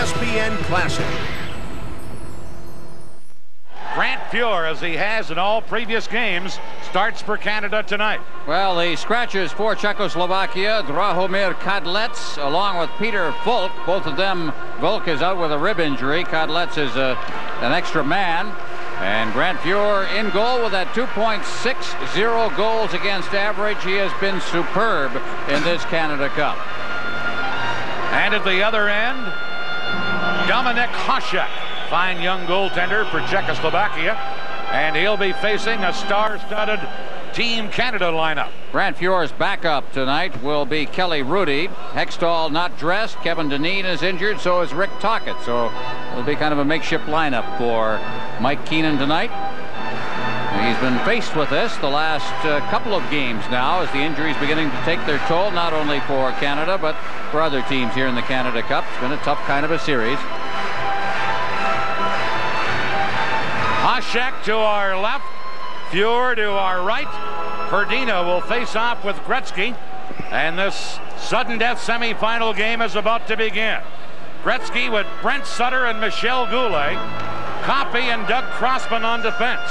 ESPN Classic. Grant Fuhr, as he has in all previous games, starts for Canada tonight. Well, the scratches for Czechoslovakia, Drahomir Kadlec, along with Peter Volk. Both of them, Volk is out with a rib injury. Kadlec is an extra man. And Grant Fuhr in goal with that 2.60 goals against average. He has been superb in this Canada Cup. And at the other end, Dominik Hasek, fine young goaltender for Czechoslovakia, and he'll be facing a star-studded Team Canada lineup. Grant Fuhr's backup tonight will be Kelly Rudy. Hextall not dressed. Kevin Dineen is injured, so is Rick Tocchet. So it'll be kind of a makeshift lineup for Mike Keenan tonight. He's been faced with this the last couple of games now, as the injuries beginning to take their toll, not only for Canada but for other teams here in the Canada Cup. It's been a tough kind of a series. Hasek to our left, Fuhr to our right. Hrdina will face off with Gretzky, and this sudden death semifinal game is about to begin. Gretzky with Brent Sutter and Michel Goulet, Coupe and Doug Crossman on defense.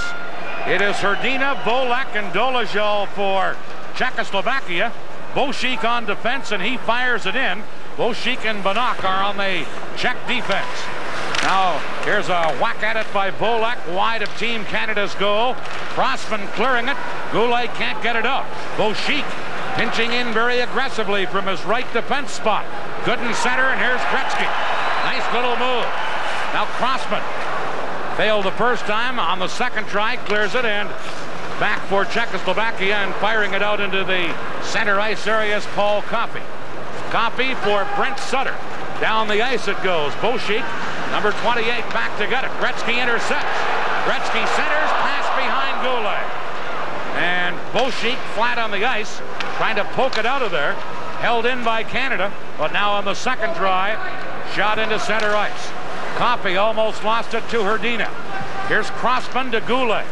It is Hrdina, Volek, and Dolezal for Czechoslovakia. Bošík on defense, and he fires it in. Bošík and Banach are on the Czech defense. Now, here's a whack at it by Volek, wide of Team Canada's goal. Crossman clearing it. Goulet can't get it out. Bošík pinching in very aggressively from his right defense spot. Good in center, and here's Gretzky. Nice little move. Now Crossman failed the first time. On the second try, clears it, and back for Czechoslovakia, and firing it out into the center ice area is Paul Coffey. Coffey for Brent Sutter. Down the ice it goes. Bošík, number 28, back to get it. Gretzky intercepts. Gretzky centers, pass behind Goulet. And Bošík flat on the ice, trying to poke it out of there. Held in by Canada, but now on the second try, shot into center ice. Coffey almost lost it to Hrdina. Here's Crossman to Goulet.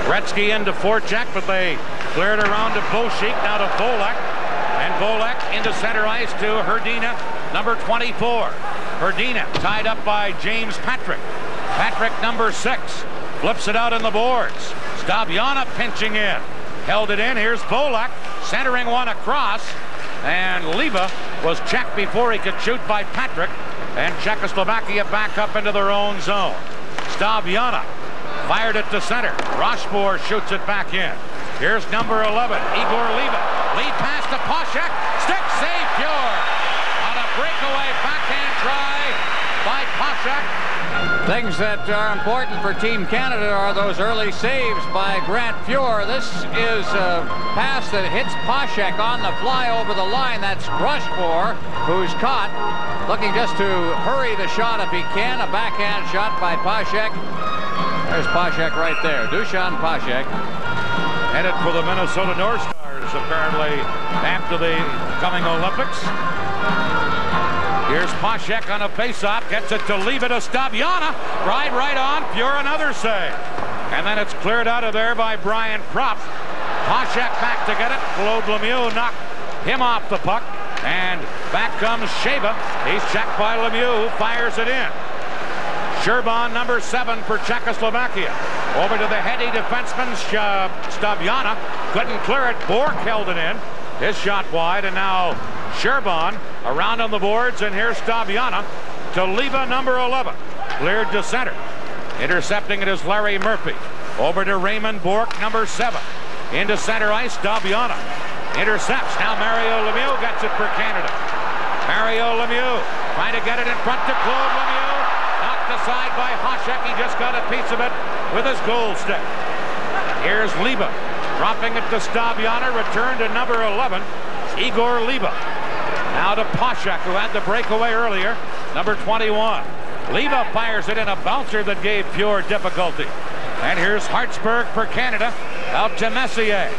Gretzky into forecheck, but they cleared around to Bošík, now to Volek. And Volek into center ice to Hrdina, number 24. Hrdina tied up by James Patrick. Patrick, number 6, flips it out on the boards. Stabiana pinching in. Held it in. Here's Volek centering one across. And Liba was checked before he could shoot by Patrick. And Czechoslovakia back up into their own zone. Stabiana fired it to center. Rochefort shoots it back in. Here's number 11, Igor Liba. Lead pass to Hasek. Stick save, Fuhr. On a breakaway backhand try by Hasek. Things that are important for Team Canada are those early saves by Grant Fuhr. This is a pass that hits Hasek on the fly over the line. That's Rochefort, who's caught, looking just to hurry the shot if he can. A backhand shot by Hasek. There's Hasek right there. Dusan Hasek. Headed for the Minnesota North Stars, apparently, after the coming Olympics. Here's Hasek on a faceoff, gets it to leave it to Stabiana. Right on, Fuhr another save. And then it's cleared out of there by Brian Propp. Hasek back to get it. Claude Lemieux knocked him off the puck. And back comes Sheba. He's checked by Lemieux, who fires it in. Sherban, number 7 for Czechoslovakia. Over to the heady defenseman, Stabiana. Couldn't clear it. Bork held it in. His shot wide, and now Sherban around on the boards, and here's Stabiana to Liba, number 11. Cleared to center. Intercepting it is Larry Murphy. Over to Raymond Bork, number 7. Into center ice, Stabiana. Intercepts. Now Mario Lemieux gets it for Canada. Mario Lemieux trying to get it in front to Claude Lemieux. Aside by Hasek. He just got a piece of it with his goal stick. Here's Liba dropping it to Stabiana. Return to number 11, Igor Liba. Now to Hasek, who had the breakaway earlier, number 21. Liba fires it in a bouncer that gave Fuhr difficulty. And here's Hartsburg for Canada, out to Messier.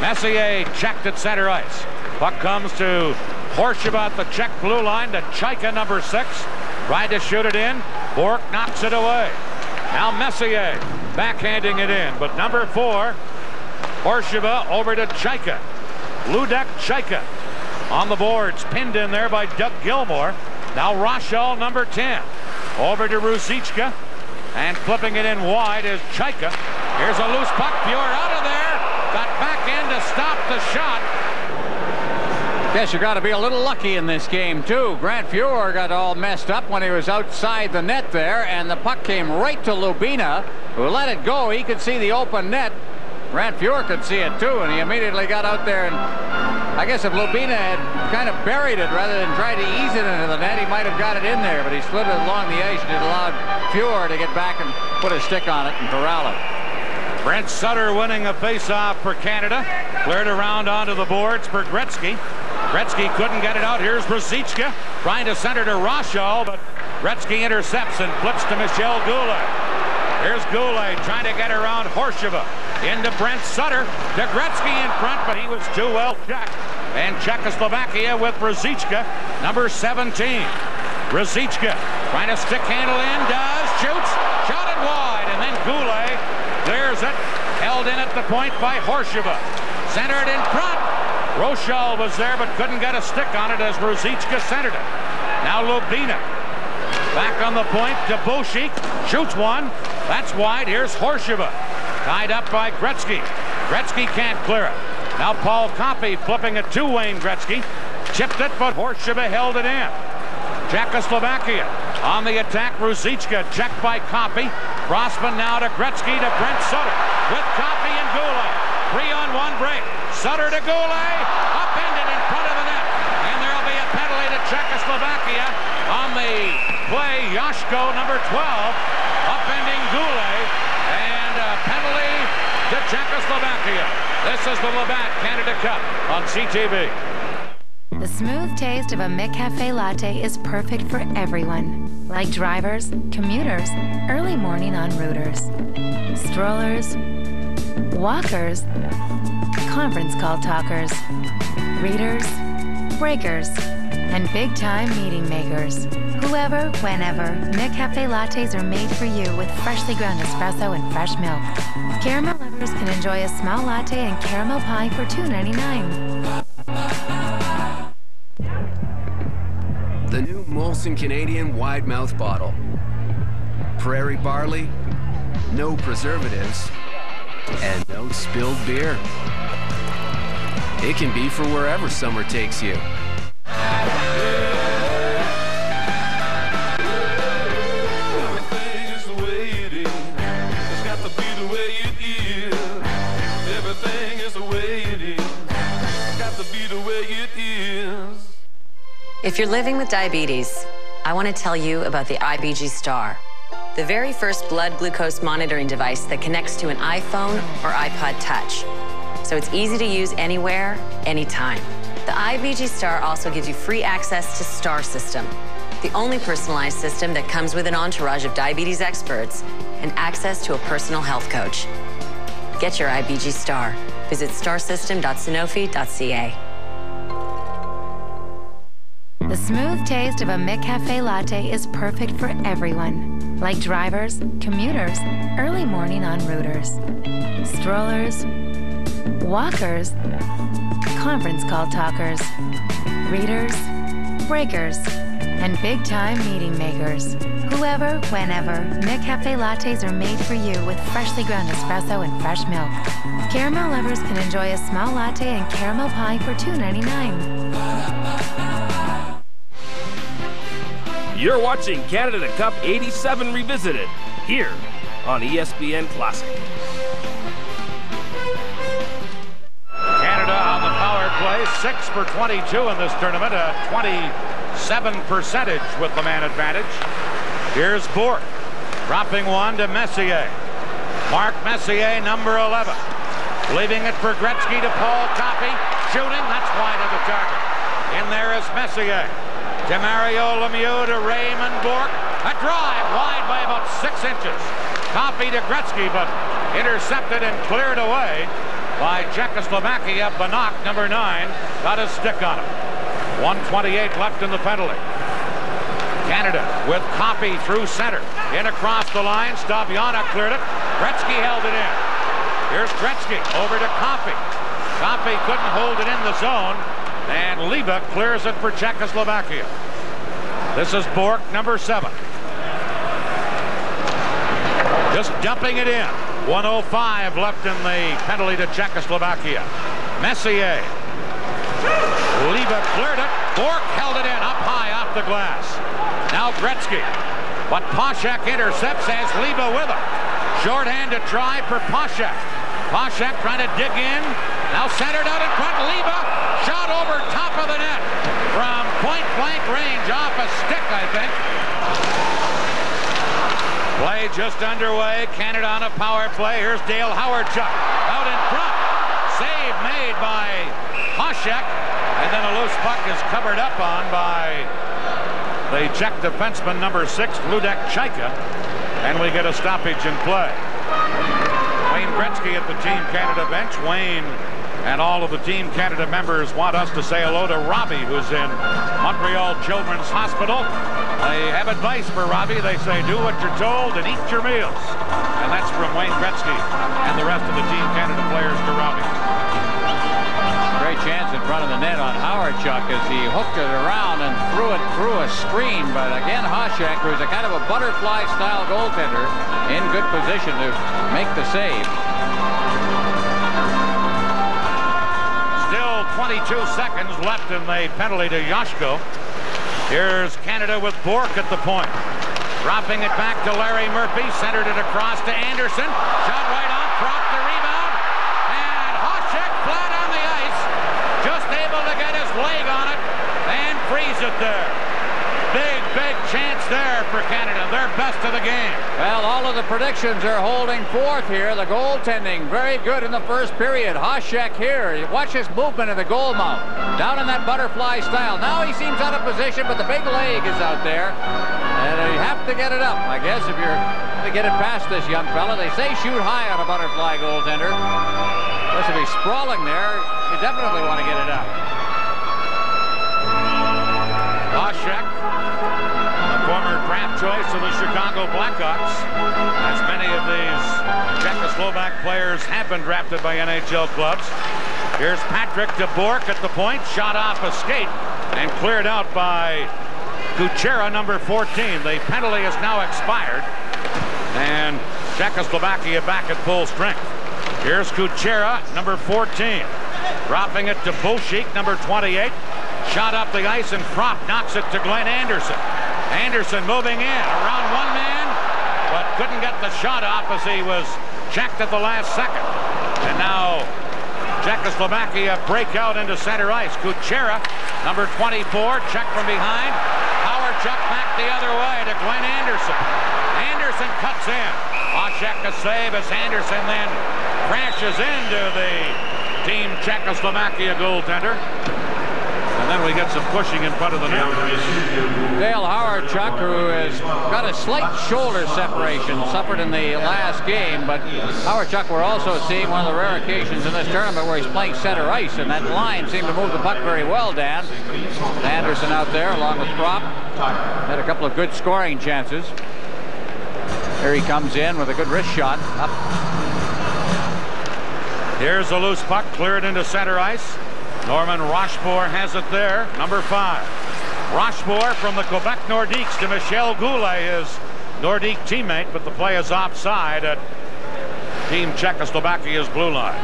Messier checked at center ice. Puck comes to Horsheva at the Czech blue line, to Chaika, number 6. Tried to shoot it in. Bork knocks it away. Now Messier backhanding it in, but number 4, Horsheva, over to Chaika. Ludek Chaika on the boards, pinned in there by Doug Gilmour. Now Rochal, number 10. Over to Ruzicka. And flipping it in wide is Chaika. Here's a loose puck. Pure out of there. Got back in to stop the shot. Guess you got to be a little lucky in this game too. Grant Fuhr got all messed up when he was outside the net there, and the puck came right to Lubina, who let it go. He could see the open net. Grant Fuhr could see it too, and he immediately got out there, and I guess if Lubina had kind of buried it rather than tried to ease it into the net, he might have got it in there, but he slid it along the ice, and it allowed Fuhr to get back and put his stick on it and corral it. Brent Sutter winning a face-off for Canada. Cleared around onto the boards for Gretzky. Gretzky couldn't get it out. Here's Ruzicka trying to center to Rochal, but Gretzky intercepts and flips to Michel Goulet. Here's Goulet trying to get around Horsheva. Into Brent Sutter. To Gretzky in front, but he was too well checked. And Czechoslovakia with Ruzicka, number 17. Ruzicka trying to stick handle in, shoots, shot it wide, and then Goulet clears it, held in at the point by Horsheva. Centered in front. Rochal was there but couldn't get a stick on it as Ruzicka centered it. Now Lubina back on the point to Bolshik, shoots one. That's wide. Here's Horsheva tied up by Gretzky. Gretzky can't clear it. Now Paul Coffey flipping it to Wayne Gretzky. Chipped it, but Horsheva held it in. Czechoslovakia on the attack. Ruzicka checked by Coffey. Rossman now to Gretzky to Brent Sutter with Coffey and Goulet. 3-on-1 break. Sutter to Goulet. Upended in front of the net. And there'll be a penalty to Czechoslovakia on the play. Yashko, number 12, upending Goulet. And a penalty to Czechoslovakia. This is the Labatt Canada Cup on CTV. The smooth taste of a McCafe latte is perfect for everyone, like drivers, commuters, early morning en routers, strollers, walkers, conference call talkers, readers, breakers, and big-time meeting makers. Whoever, whenever, McCafe lattes are made for you with freshly ground espresso and fresh milk. Caramel lovers can enjoy a small latte and caramel pie for $2.99. The new Molson Canadian wide mouth bottle. Prairie barley, no preservatives, and no spilled beer. It can be for wherever summer takes you. Everything is the way it is. It's got to be the way it is. Everything is the way it is. It's got to be the way it is. If you're living with diabetes, I want to tell you about the IBG Star, the very first blood glucose monitoring device that connects to an iPhone or iPod Touch. So it's easy to use anywhere, anytime. The IBG Star also gives you free access to Star System, the only personalized system that comes with an entourage of diabetes experts and access to a personal health coach. Get your IBG Star. Visit starsystem.sanofi.ca. The smooth taste of a McCafe latte is perfect for everyone, like drivers, commuters, early morning en routers, strollers, walkers, conference call talkers, readers, breakers, and big-time meeting makers. Whoever, whenever, McCafe lattes are made for you with freshly ground espresso and fresh milk. Caramel lovers can enjoy a small latte and caramel pie for $2.99. You're watching Canada Cup 87 Revisited, here on ESPN Classic. Canada on the power play, 6 for 22 in this tournament, a 27% with the man advantage. Here's Bourque, dropping one to Messier. Mark Messier, number 11. Leaving it for Gretzky to Paul Coffey. Shooting, that's wide of the target. In there is Messier. To Mario Lemieux to Raymond Bourque. A drive wide by about 6 inches. Coffey to Gretzky, but intercepted and cleared away by Czechoslovakia. Banach, number 9, got a stick on him. 1:28 left in the penalty. Canada with Coffey through center. In across the line. Stabiana cleared it. Gretzky held it in. Here's Gretzky over to Coffey. Coffey couldn't hold it in the zone. And Liba clears it for Czechoslovakia. This is Bork, number 7. Just dumping it in. 1:05 left in the penalty to Czechoslovakia. Messier. Liba cleared it. Bork held it in up high off the glass. Now Gretzky. But Poshak intercepts, has Liba with him. Shorthand to try for Poshak. Poshak trying to dig in. Now centered out in front. Liba shot over top of the net from point-blank range off a stick, I think. Play just underway. Canada on a power play. Here's Dale Howardchuk out in front. Save made by Poshak. And then a loose puck is covered up on by the Czech defenseman, number 6, Ludek Chaika. And we get a stoppage in play. Wayne Gretzky at the Team Canada bench. Wayne and all of the Team Canada members want us to say hello to Robbie, who's in Montreal Children's Hospital. They have advice for Robbie. They say, do what you're told and eat your meals. And that's from Wayne Gretzky and the rest of the Team Canada players to Robbie. Great chance in front of the net on Howardchuk as he hooked it around and threw it through a screen. But again, Poshak, who's a kind of a butterfly-style goaltender, in good position to make the save. Still 22 seconds left in the penalty to Yashko. Here's Canada with Bork at the point. Dropping it back to Larry Murphy. Centered it across to Anderson. Shot right on. Dropped the rebound. And Poshak flat on the ice. Just able to get his leg on it and freeze it there. Big chance there for Canada. Their best of the game. Well, all of the predictions are holding forth here. The goaltending very good in the first period. Poshak here. Watch his movement in the goal mouth. Down in that butterfly style. Now he seems out of position, but the big leg is out there. And you have to get it up, I guess, if you're going to get it past this young fella. They say shoot high on a butterfly goaltender. Plus, if he's sprawling there, you definitely want to get it up. Poshak, a former draft choice of the Chicago Blackhawks, as many of these Czechoslovak players have been drafted by NHL clubs. Here's Patrick to Bork at the point, shot off a skate and cleared out by Kuchera, number 14. The penalty is now expired, and Czechoslovakia back at full strength. Here's Kuchera, number 14, dropping it to Boschik, number 28. Shot up the ice, and Prop knocks it to Glenn Anderson. Anderson moving in around one man, but couldn't get the shot off as he was checked at the last second. And now Czechoslovakia break out into center ice. Kuchera, number 24, checked from behind. Howardchuk back the other way to Glenn Anderson. Anderson cuts in. Poshak a save as Anderson then crashes into the Team Czechoslovakia goaltender. And then we get some pushing in front of the net. Dale Howardchuk, who has got a slight shoulder separation, suffered in the last game, but Howardchuk, we're also seeing one of the rare occasions in this tournament where he's playing center ice, and that line seemed to move the puck very well, Dan. Anderson out there along with Prop. Had a couple of good scoring chances. Here he comes in with a good wrist shot. Up. Here's a loose puck cleared into center ice. Norman Rochefort has it there, number 5. Rochefort from the Quebec Nordiques to Michel Goulet, his Nordique teammate, but the play is offside at Team Czechoslovakia's blue line.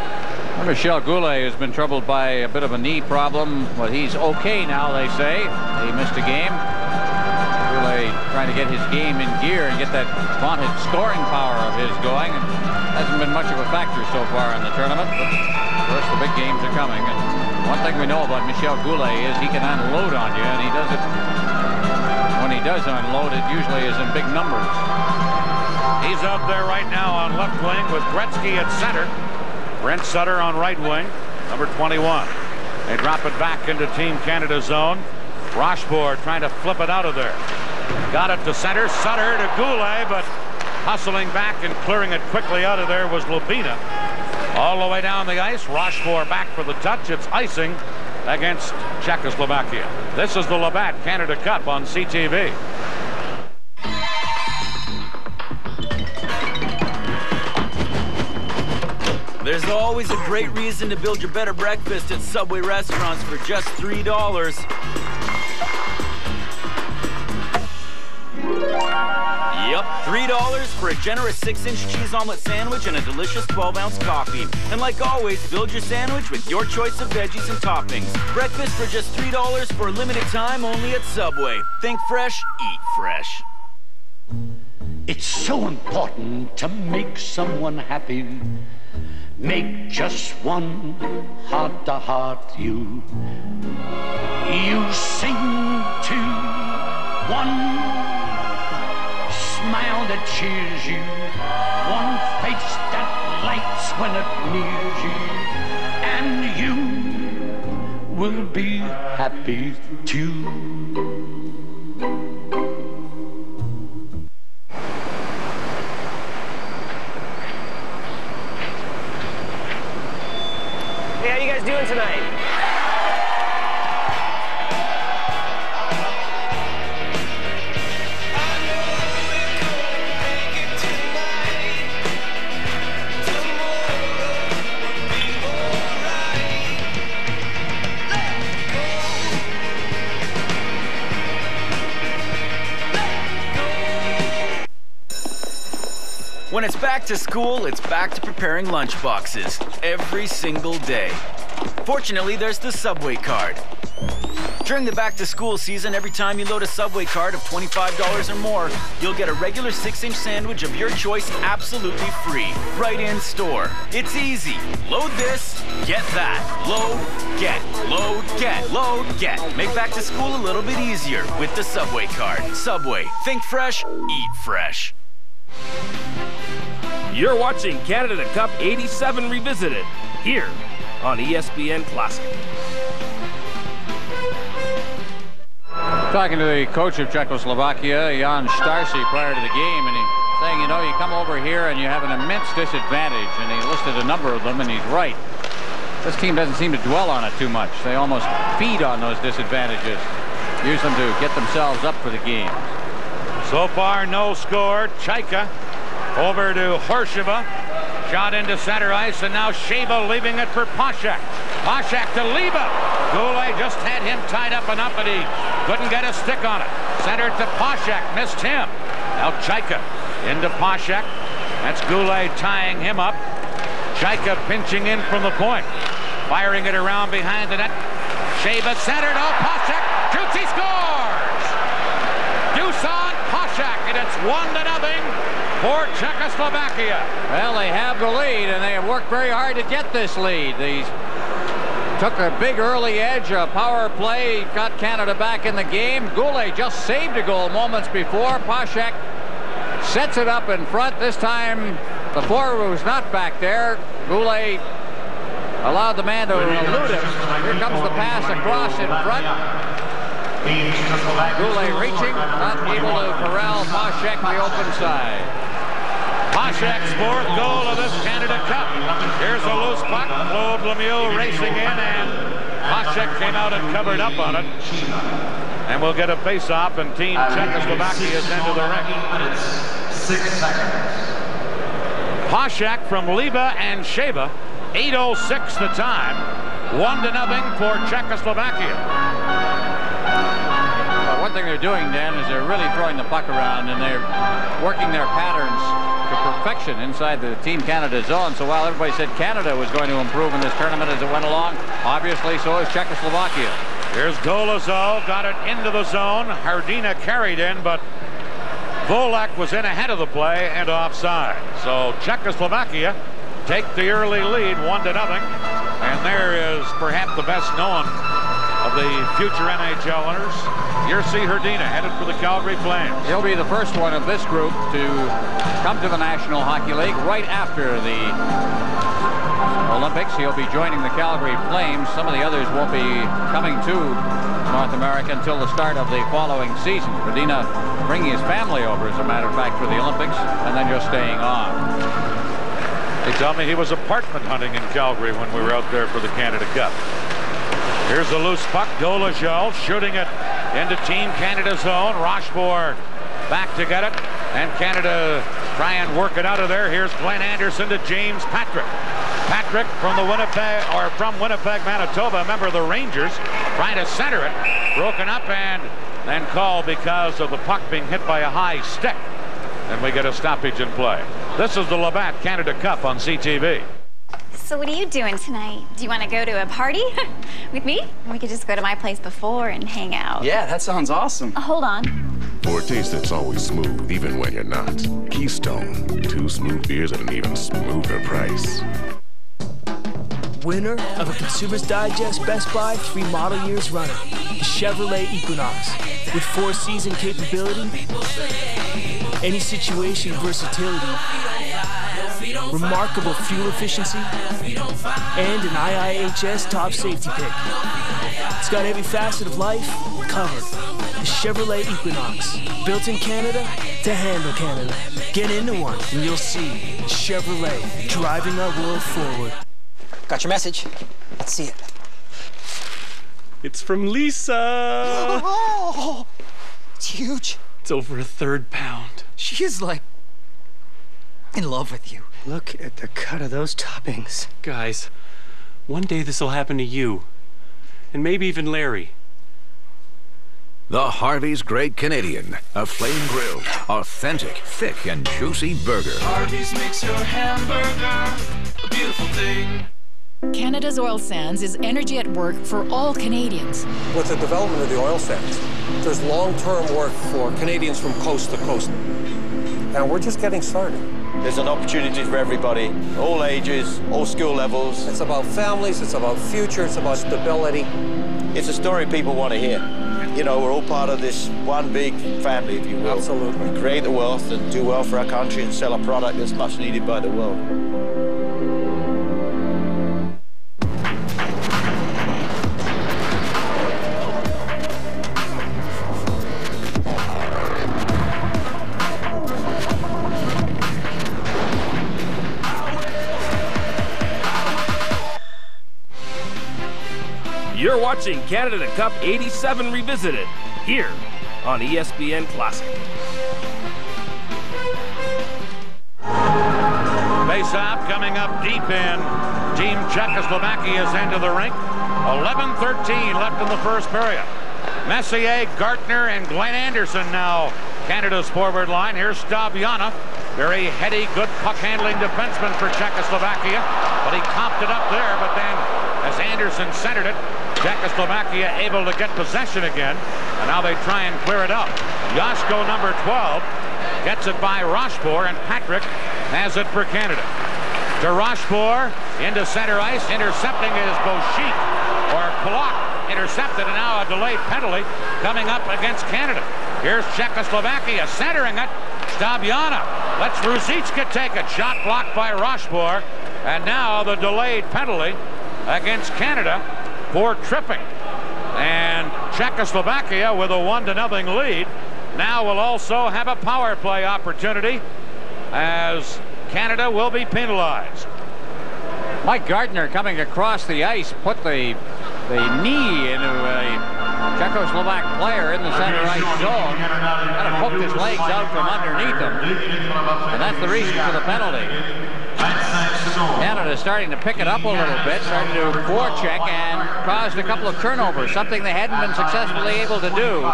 Well, Michel Goulet has been troubled by a bit of a knee problem, but he's okay now, they say. He missed a game. Goulet trying to get his game in gear and get that vaunted scoring power of his going. And hasn't been much of a factor so far in the tournament, but of course the big games are coming. And one thing we know about Michel Goulet is he can unload on you, and he does it. When he does unload, it usually is in big numbers. He's out there right now on left wing with Gretzky at center. Brent Sutter on right wing, number 21. They drop it back into Team Canada zone. Rochefort trying to flip it out of there. Got it to center. Sutter to Goulet, but hustling back and clearing it quickly out of there was Lubina. All the way down the ice. Rochefort back for the touch. It's icing against Czechoslovakia. This is the Labatt Canada Cup on CTV. There's always a great reason to build your better breakfast at Subway restaurants for just $3. Cup, $3 for a generous 6-inch cheese omelet sandwich and a delicious 12-ounce coffee. And like always, build your sandwich with your choice of veggies and toppings. Breakfast for just $3 for a limited time only at Subway. Think fresh, eat fresh. It's so important to make someone happy. Make just one heart-to-heart you. You sing to one smile that cheers you, one face that lights when it nears you, and you will be happy too. Hey, how you guys doing tonight? When it's back to school, it's back to preparing lunch boxes every single day. Fortunately, there's the Subway card. During the back-to-school season, every time you load a Subway card of $25 or more, you'll get a regular 6-inch sandwich of your choice absolutely free, right in store. It's easy. Load this, get that. Load, get, load, get, load, get. Make back-to-school a little bit easier with the Subway card. Subway. Think fresh, eat fresh. You're watching Canada Cup 87 Revisited, here on ESPN Classic. Talking to the coach of Czechoslovakia, Jan Starcy, prior to the game, and he's saying, you know, you come over here and you have an immense disadvantage, and he listed a number of them, and he's right. This team doesn't seem to dwell on it too much. They almost feed on those disadvantages, use them to get themselves up for the games. So far, no score. Chaika over to Horsheva. Shot into center ice, and now Sheba leaving it for Poshak. Poshak to Liba. Goulet just had him tied up enough, but he couldn't get a stick on it. Centered to Poshak, missed him. Now Chaika into Poshak. That's Goulet tying him up. Chaika pinching in from the point. Firing it around behind the net. Sheba centered. Oh, Poshak shoots, he scores! Dusan Poshak, and it's 1-0 for Czechoslovakia. Well, they have the lead, and they have worked very hard to get this lead. They took a big early edge, a power play, got Canada back in the game. Goulet just saved a goal moments before. Poshak sets it up in front. This time, the forward was not back there. Goulet allowed the man to elude him. Here comes the pass across in front. Goulet reaching, not able to corral Poshak the open side. Poshak's 4th goal of this Canada Cup. Here's a loose puck. Claude Lemieux racing in, and Poshak came out and covered up on it. And we'll get a face-off, and Team Czechoslovakia is into the ring. 6 seconds. Poshak from Liba and Sheba. 8:06 the time. 1-0 for Czechoslovakia. One thing they're doing, Dan, is they're really throwing the puck around, and they're working their patterns to perfection inside the Team Canada zone. So while everybody said Canada was going to improve in this tournament as it went along, obviously so is Czechoslovakia. Here's Golazov, got it into the zone. Hrdina carried in, but Volek was in ahead of the play and offside. So Czechoslovakia take the early lead, 1-0. And there is perhaps the best known of the future NHL winners, Jerzy Hrdina, headed for the Calgary Flames. He'll be the first one of this group to come to the National Hockey League right after the Olympics. He'll be joining the Calgary Flames. Some of the others won't be coming to North America until the start of the following season. Hrdina bringing his family over, as a matter of fact, for the Olympics, and then just staying on. They tell me he was apartment hunting in Calgary when we were out there for the Canada Cup. Here's the loose puck. Golazov shooting it into Team Canada zone. Rochefort back to get it, and Canada try and work it out of there. Here's Glenn Anderson to James Patrick. Patrick from Winnipeg, Manitoba, a member of the Rangers, trying to center it. Broken up and then called because of the puck being hit by a high stick. and we get a stoppage in play. This is the Labatt Canada Cup on CTV. So what are you doing tonight? Do you want to go to a party with me? We could just go to my place before and hang out. Yeah, that sounds awesome. Hold on. For a taste that's always smooth, even when you're not. Keystone. 2 smooth beers at an even smoother price. Winner of a Consumer's Digest Best Buy 3 model years runner, the Chevrolet Equinox. With 4-season capability, any situation versatility, remarkable fuel efficiency, and an IIHS top safety pick. It's got every facet of life covered. The Chevrolet Equinox, built in Canada to handle Canada. Get into one and you'll see Chevrolet driving our world forward. Got your message. Let's see it. It's from Lisa. Oh, it's huge. It's over 1/3 pound. She is like in love with you. Look at the cut of those toppings. Guys, one day this will happen to you. And maybe even Larry. The Harvey's Great Canadian. A flame-grilled, authentic, thick, and juicy burger. Harvey's makes your hamburger a beautiful thing. Canada's oil sands is energy at work for all Canadians. With the development of the oil sands, there's long-term work for Canadians from coast to coast. And we're just getting started. There's an opportunity for everybody, all ages, all school levels. It's about families, it's about future, it's about stability. It's a story people want to hear. You know, we're all part of this one big family, if you will. Absolutely. We create the wealth and do well for our country and sell a product that's much needed by the world. You're watching Canada Cup 87 Revisited, here on ESPN Classic. Face-off coming up deep in Team Czechoslovakia's end of the rink. 11:13 left in the first period. Messier, Gartner, and Glenn Anderson now Canada's forward line. Here's Stabiana. Very heady, good puck-handling defenseman for Czechoslovakia. But he copped it up there, but then as Anderson centered it, Czechoslovakia able to get possession again. And now they try and clear it up. Joshko, number 12, gets it by Rochefort, and Patrick has it for Canada. To Rochefort, into center ice, intercepting is Beauchik, or Polak, intercepted, and now a delayed penalty coming up against Canada. Here's Czechoslovakia centering it. Stabiana lets Ruzicka take it. Shot blocked by Rochefort, and now the delayed penalty against Canada for tripping. And Czechoslovakia, with a 1-0 lead, now will also have a power play opportunity as Canada will be penalized. Mike Gardner coming across the ice put the knee into a Czechoslovak player in the center ice zone. Kind of poked his legs out from underneath him. And that's the reason for the penalty. Canada starting to pick it up a little bit, starting to forecheck, and caused a couple of turnovers, something they hadn't been successfully able to do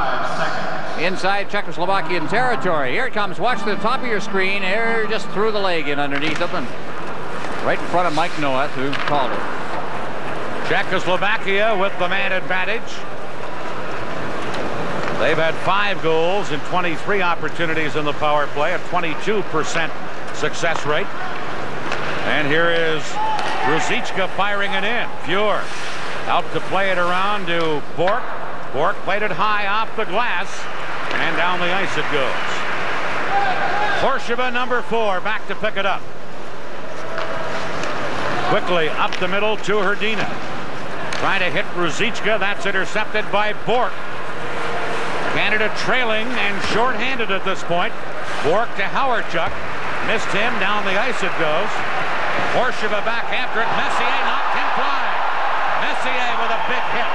inside Czechoslovakian territory. Here it comes. Watch the top of your screen. Here, just threw the leg in underneath him, and right in front of Mike Noeth, who called it. Czechoslovakia with the man advantage. They've had 5 goals and 23 opportunities in the power play, a 22% success rate. And here is Ruzicka firing it in. Fuhr out to play it around to Bork. Bork played it high off the glass, and down the ice it goes. Horsheva, number 4, back to pick it up. Quickly up the middle to Hrdina. Trying to hit Ruzicka. That's intercepted by Bork. Canada trailing and shorthanded at this point. Bork to Howardchuk. Missed him. Down the ice it goes. Horsheva back after it. Messier knocked him flying. Messier with a big hit.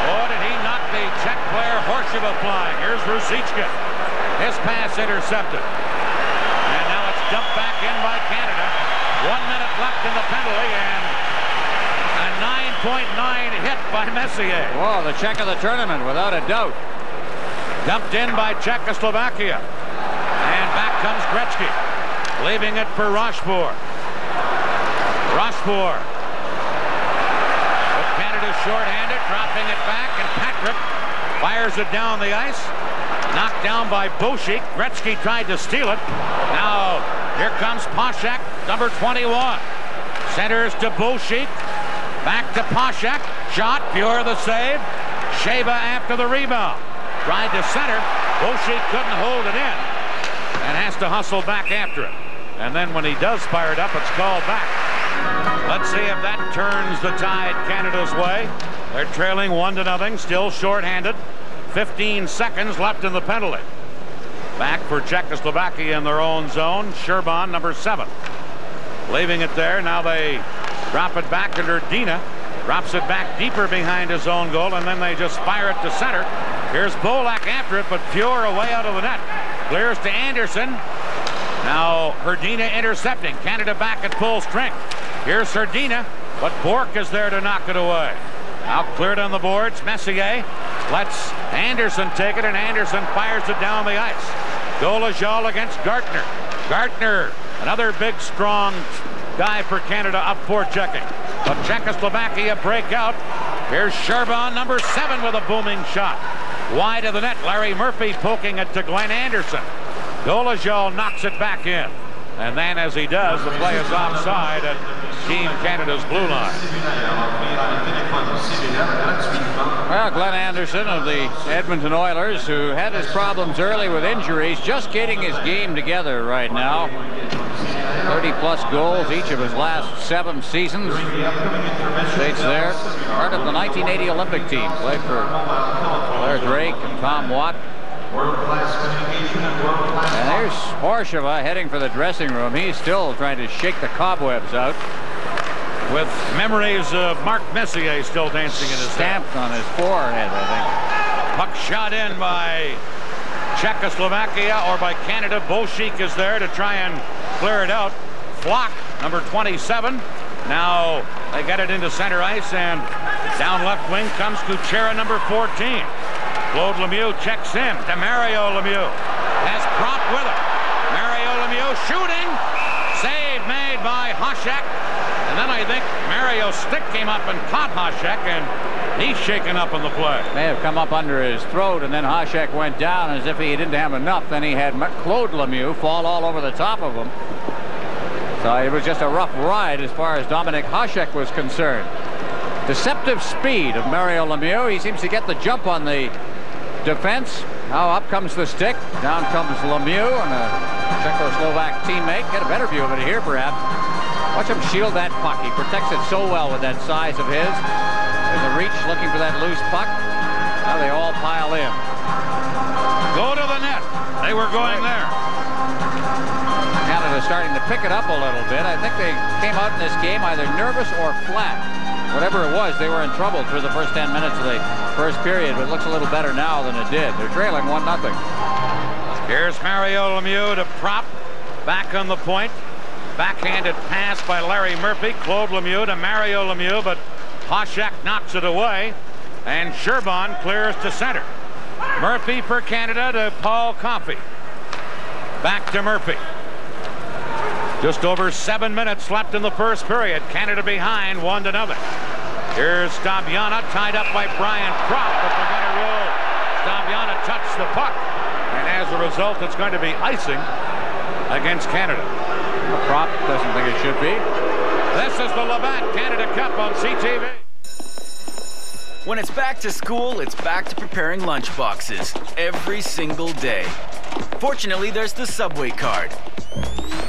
Oh, did he knock the Czech player Horsheva flying. Here's Ruzicka. His pass intercepted. And now it's dumped back in by Canada. 1 minute left in the penalty, and a 9.9 hit by Messier. Whoa, the Czech of the tournament, without a doubt. Dumped in by Czechoslovakia. And comes Gretzky, leaving it for Rochefort. Rochefort. But Canada's shorthanded, dropping it back, and Patrick fires it down the ice. Knocked down by Beauchek. Gretzky tried to steal it. Now, here comes Poshak, number 21. Centers to Beauchek. Back to Poshak. Shot, Pure the save. Sheva after the rebound. Tried to center. Beauchek couldn't hold it in and has to hustle back after it. And then when he does fire it up, it's called back. Let's see if that turns the tide Canada's way. They're trailing 1-0, still shorthanded. 15 seconds left in the penalty. Back for Czechoslovaquia in their own zone. Sherban, number 7. Leaving it there. Now they drop it back under Dina. Drops it back deeper behind his own goal, and then they just fire it to center. Here's Bolak after it, but Pure away out of the net. Clears to Anderson. Now Hrdina intercepting. Canada back at full strength. Here's Hrdina, but Bork is there to knock it away. Now cleared on the boards. Messier lets Anderson take it, and Anderson fires it down the ice. Dolezal against Gartner. Gartner, another big, strong guy for Canada, up for checking. But Czechoslovaquia break out. Here's Sherban, number 7, with a booming shot. Wide of the net. Larry Murphy poking it to Glenn Anderson. Dolezal knocks it back in. And then as he does, the play is offside at Team Canada's blue line. Well, Glenn Anderson of the Edmonton Oilers, who had his problems early with injuries, just getting his game together right now. 30-plus goals each of his last 7 seasons. States there. Part of the 1980 Olympic team. Played for Blair Drake and Tom Watt. And there's Horsheva heading for the dressing room. He's still trying to shake the cobwebs out. With memories of Mark Messier still dancing in his stamped on his forehead, I think. Puck shot in by Czechoslovaquia or by Canada. Beauchek is there to try and clear it out. Flock, number 27. Now they get it into center ice, and down left wing comes Kuchera, number 14. Claude Lemieux checks in to Mario Lemieux. Has Prop with him. Mario Lemieux shooting. Save made by Hasek. And then I think Mario's stick came up and caught Hasek, and he's shaken up on the play. May have come up under his throat, and then Hasek went down as if he didn't have enough. Then he had Claude Lemieux fall all over the top of him. So it was just a rough ride as far as Dominic Hasek was concerned. Deceptive speed of Mario Lemieux. He seems to get the jump on the defense. Now up comes the stick. Down comes Lemieux and a Czechoslovak teammate. Get a better view of it here, perhaps. Watch him shield that puck. He protects it so well with that size of his. There's a reach looking for that loose puck. Now they all pile in. Go to the net. They were going there. Canada starting to pick it up a little bit. I think they came out in this game either nervous or flat. Whatever it was, they were in trouble through the first 10 minutes of the first period, but it looks a little better now than it did. They're trailing 1-0. Here's Mario Lemieux to Prop. Back on the point. Backhanded pass by Larry Murphy. Claude Lemieux to Mario Lemieux, but Hasek knocks it away, and Sherban clears to center. Murphy for Canada to Paul Coffey. Back to Murphy. Just over 7 minutes left in the first period. Canada behind 1-0. Here's Stabiana tied up by Brian Prop, but they're going to rule Stabiana touched the puck, and as a result, it's going to be icing against Canada. Prop doesn't think it should be. This is the Labatt Canada Cup on CTV. When it's back to school, it's back to preparing lunch boxes every single day. Fortunately, there's the Subway card.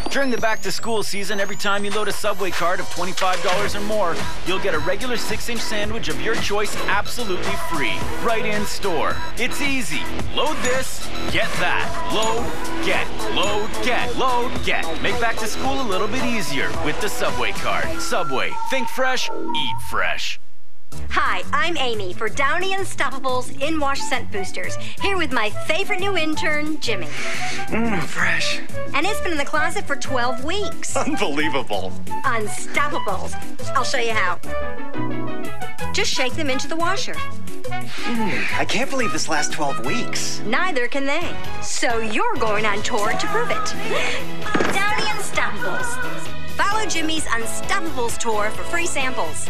During the back-to-school season, every time you load a Subway card of $25 or more, you'll get a regular 6-inch sandwich of your choice absolutely free, right in store. It's easy. Load this, get that. Load, get, load, get, load, get. Make back-to-school a little bit easier with the Subway card. Subway. Think fresh, eat fresh. Hi, I'm Amy for Downy Unstoppables In-Wash Scent Boosters, here with my favorite new intern, Jimmy. Fresh. And it's been in the closet for 12 weeks. Unbelievable. Unstoppables. I'll show you how. Just shake them into the washer. I can't believe this lasts 12 weeks. Neither can they. So you're going on tour to prove it. Downey Unstoppables. Follow Jimmy's Unstoppables tour for free samples.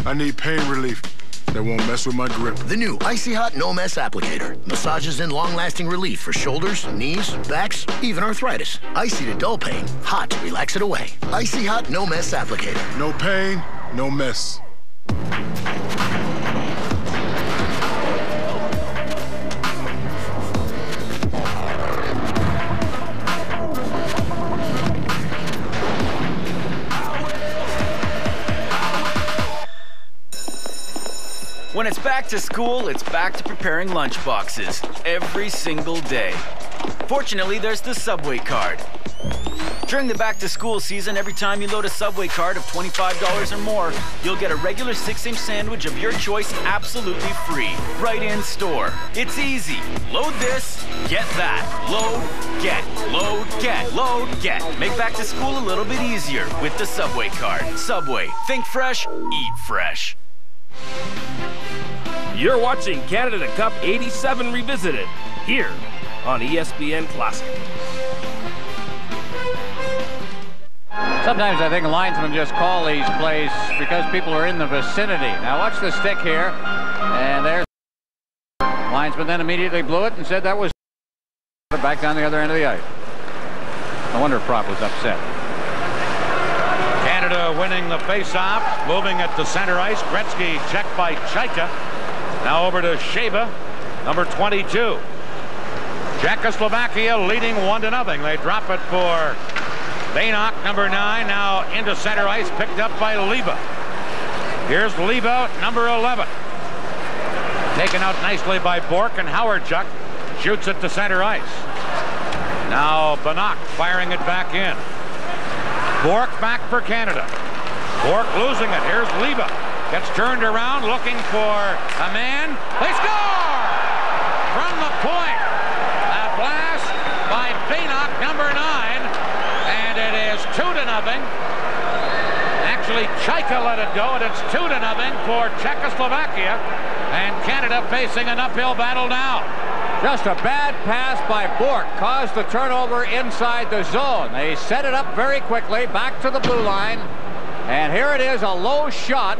I need pain relief that won't mess with my grip. The new Icy Hot No Mess Applicator. Massages in long-lasting relief for shoulders, knees, backs, even arthritis. Icy to dull pain, hot to relax it away. Icy Hot No Mess Applicator. No pain, no mess. When it's back to school, it's back to preparing lunch boxes every single day. Fortunately, there's the Subway card. During the back-to-school season, every time you load a Subway card of $25 or more, you'll get a regular 6-inch sandwich of your choice absolutely free, right in store. It's easy. Load this, get that. Load, get, load, get, load, get. Make back to school a little bit easier with the Subway card. Subway, think fresh, eat fresh. You're watching Canada Cup 87 Revisited, here on ESPN Classic. Sometimes I think linesmen just call these plays because people are in the vicinity. Now watch the stick here, and there's linesman then immediately blew it and said that was back down the other end of the ice. No wonder Prop was upset. Canada winning the face-off, moving it to center ice. Gretzky checked by Chaika. Now over to Sheba, number 22. Czechoslovakia leading 1-0. They drop it for Bannock, number 9, now into center ice, picked up by Leba. Here's Leba, number 11. Taken out nicely by Bork, and Howardchuk shoots it to center ice. Now Bannock firing it back in. Bork back for Canada. Bork losing it. Here's Leba. Gets turned around, looking for a man. They score! From the point. A blast by Bannock, number 9. And it is 2-0. Actually, Chaika let it go, and it's 2-0 for Czechoslovakia. And Canada facing an uphill battle now. Just a bad pass by Bork caused the turnover inside the zone. They set it up very quickly, back to the blue line. And here it is, a low shot.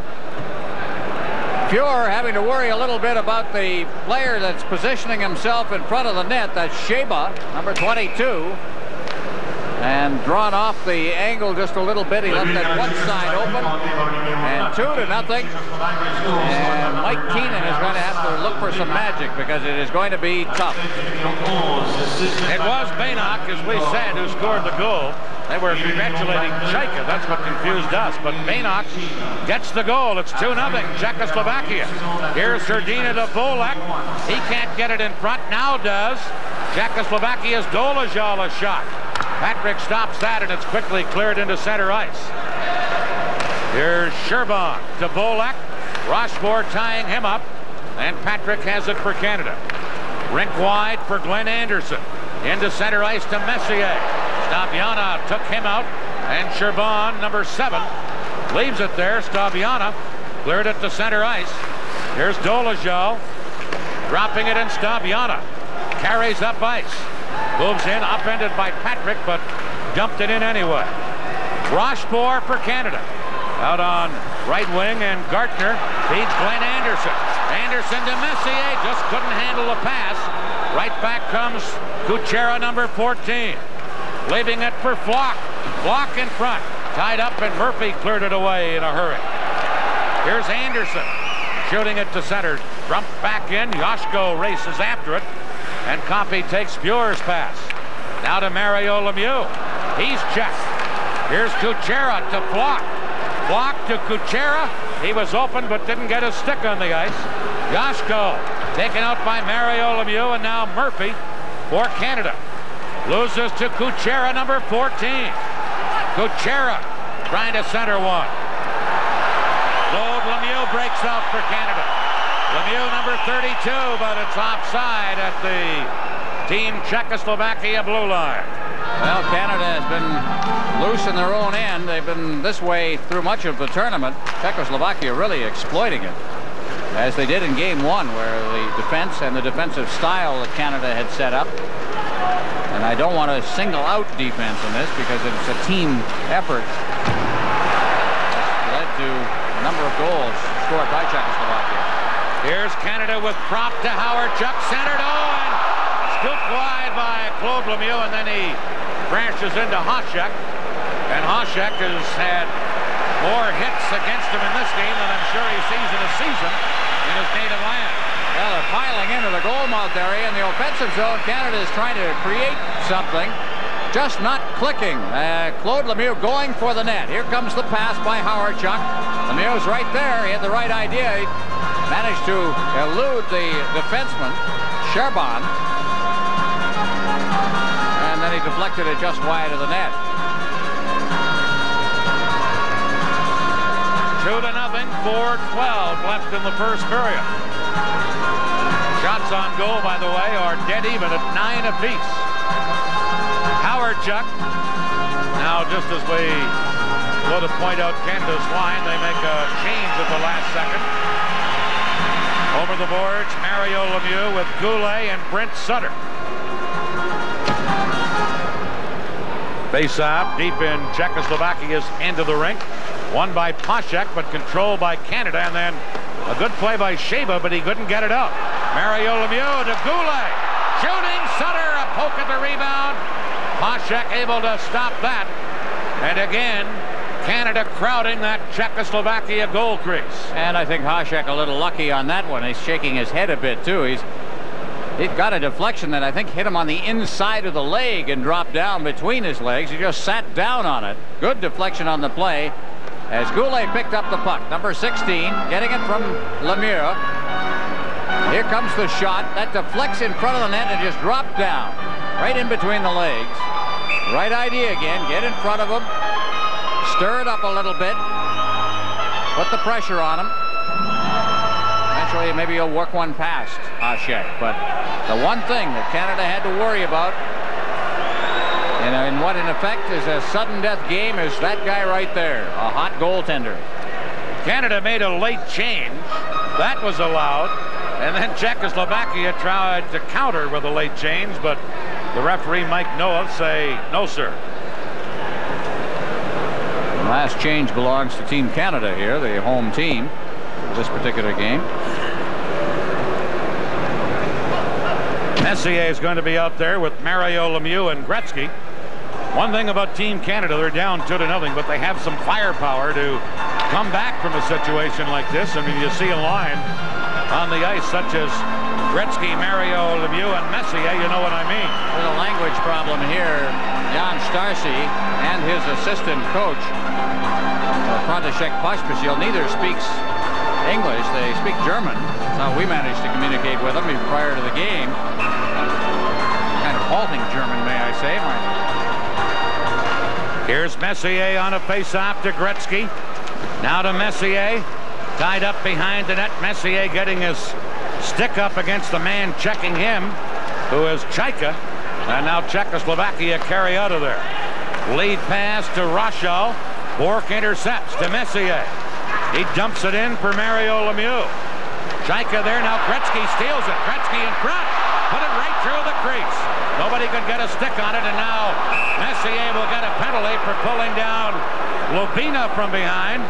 Fuhr having to worry a little bit about the player that's positioning himself in front of the net. That's Sheba, number 22. And drawn off the angle just a little bit. He left that one side open. And 2-0. And Mike Keenan is going to have to look for some magic because it is going to be tough. It was Bannock, as we said, who scored the goal. They were congratulating Chaika. That's what confused us. But Bannock gets the goal. It's 2-0 Czechoslovakia. Here's Serdina to Volek. He can't get it in front. Now does. Czechoslovakia's Dolezal a shot. Patrick stops that, and it's quickly cleared into center ice. Here's Sherbon to Volek. Rochefort tying him up. And Patrick has it for Canada. Rink wide for Glenn Anderson. Into center ice to Messier. Stabiana took him out, and Sherbon, number 7, leaves it there. Stabiana cleared it to center ice. Here's Dolezal, dropping it in. Stabiana carries up ice, moves in, upended by Patrick, but dumped it in anyway. Rochefort for Canada, out on right wing, and Gartner feeds Glenn Anderson. Anderson to Messier, just couldn't handle the pass. Right back comes Kuchera, number 14. Leaving it for Flock. Flock in front. Tied up, and Murphy cleared it away in a hurry. Here's Anderson. Shooting it to center. Trump back in. Yoshko races after it. And Compe takes Fuhr's pass. Now to Mario Lemieux. He's checked. Here's Kuchera to Flock. Flock to Kuchera. He was open but didn't get his stick on the ice. Yoshko taken out by Mario Lemieux, and now Murphy for Canada. Loses to Kuchera, number 14. Kuchera trying to center one. Claude Lemieux breaks out for Canada. Lemieux, number 32, but it's offside at the Team Czechoslovakia blue line. Well, Canada has been loose in their own end. They've been this way through much of the tournament. Czechoslovakia really exploiting it. as they did in game 1, where the defense and the defensive style that Canada had set up. And I don't want to single out defense in this because it's a team effort. Led to a number of goals scored by Czechoslovakia. Here's Canada with Prop to Howard. Chuck centered. Oh, and scooped wide by Claude Lemieux, and then he crashes into Hasek. And Hasek has had more hits against him in this game than I'm sure he sees in a season in his native land. Well, they're piling into the goal mouth area in the offensive zone. Canada is trying to create something, just not clicking. Claude Lemieux going for the net. Here comes the pass by Howard Chuck. Lemieux's right there. He had the right idea. He managed to elude the defenseman, Sherbon. And then he deflected it just wide of the net. 2-0, 4:12 left in the first period. Shots on goal, by the way, are dead even at 9 apiece. Howard Chuck. Now, just as we go to point out Canada's line, they make a change at the last second. Over the boards, Mario Lemieux with Goulet and Brent Sutter. Face-off deep in Czechoslovakia's end of the rink. Won by Hasek, but controlled by Canada. And then a good play by Sheba, but he couldn't get it up. Mario Lemieux to Goulet. Shooting, Sutter, a poke at the rebound. Hasek able to stop that. And again, Canada crowding that Czechoslovakia goal crease. And I think Hasek a little lucky on that one. He's shaking his head a bit, too. He'd got a deflection that I think hit him on the inside of the leg and dropped down between his legs. He just sat down on it. Good deflection on the play as Goulet picked up the puck. Number 16, getting it from Lemieux. Here comes the shot. That deflects in front of the net and just dropped down. Right in between the legs. Right idea again. Get in front of him. Stir it up a little bit. Put the pressure on him. Eventually, maybe he'll work one past Hasek. But the one thing that Canada had to worry about in what in effect is a sudden death game is that guy right there, a hot goaltender. Canada made a late change. That was allowed. And then Czechoslovakia tried to counter with a late change, but the referee, Mike Noah, say, no, sir. The last change belongs to Team Canada here, the home team, for this particular game. Messier is going to be out there with Mario Lemieux and Gretzky. One thing about Team Canada, they're down 2-0, but they have some firepower to come back from a situation like this. I mean, you see a line on the ice such as Gretzky, Mario Lemieux, and Messier, you know what I mean. There's a language problem here. Jan Starcy and his assistant coach, František Pospisil, neither speaks English. They speak German. That's how we managed to communicate with them prior to the game. Kind of halting German, may I say. Here's Messier on a face-off to Gretzky. Now to Messier. Tied up behind the net. Messier getting his stick up against the man checking him, who is Chaika. And now Czechoslovakia carry out of there. Lead pass to Rasho. Bork intercepts to Messier. He dumps it in for Mario Lemieux. Chaika there. Now Gretzky steals it. Gretzky in front. Put it right through the crease. Nobody could get a stick on it, and now Messier will get a penalty for pulling down Lubina from behind.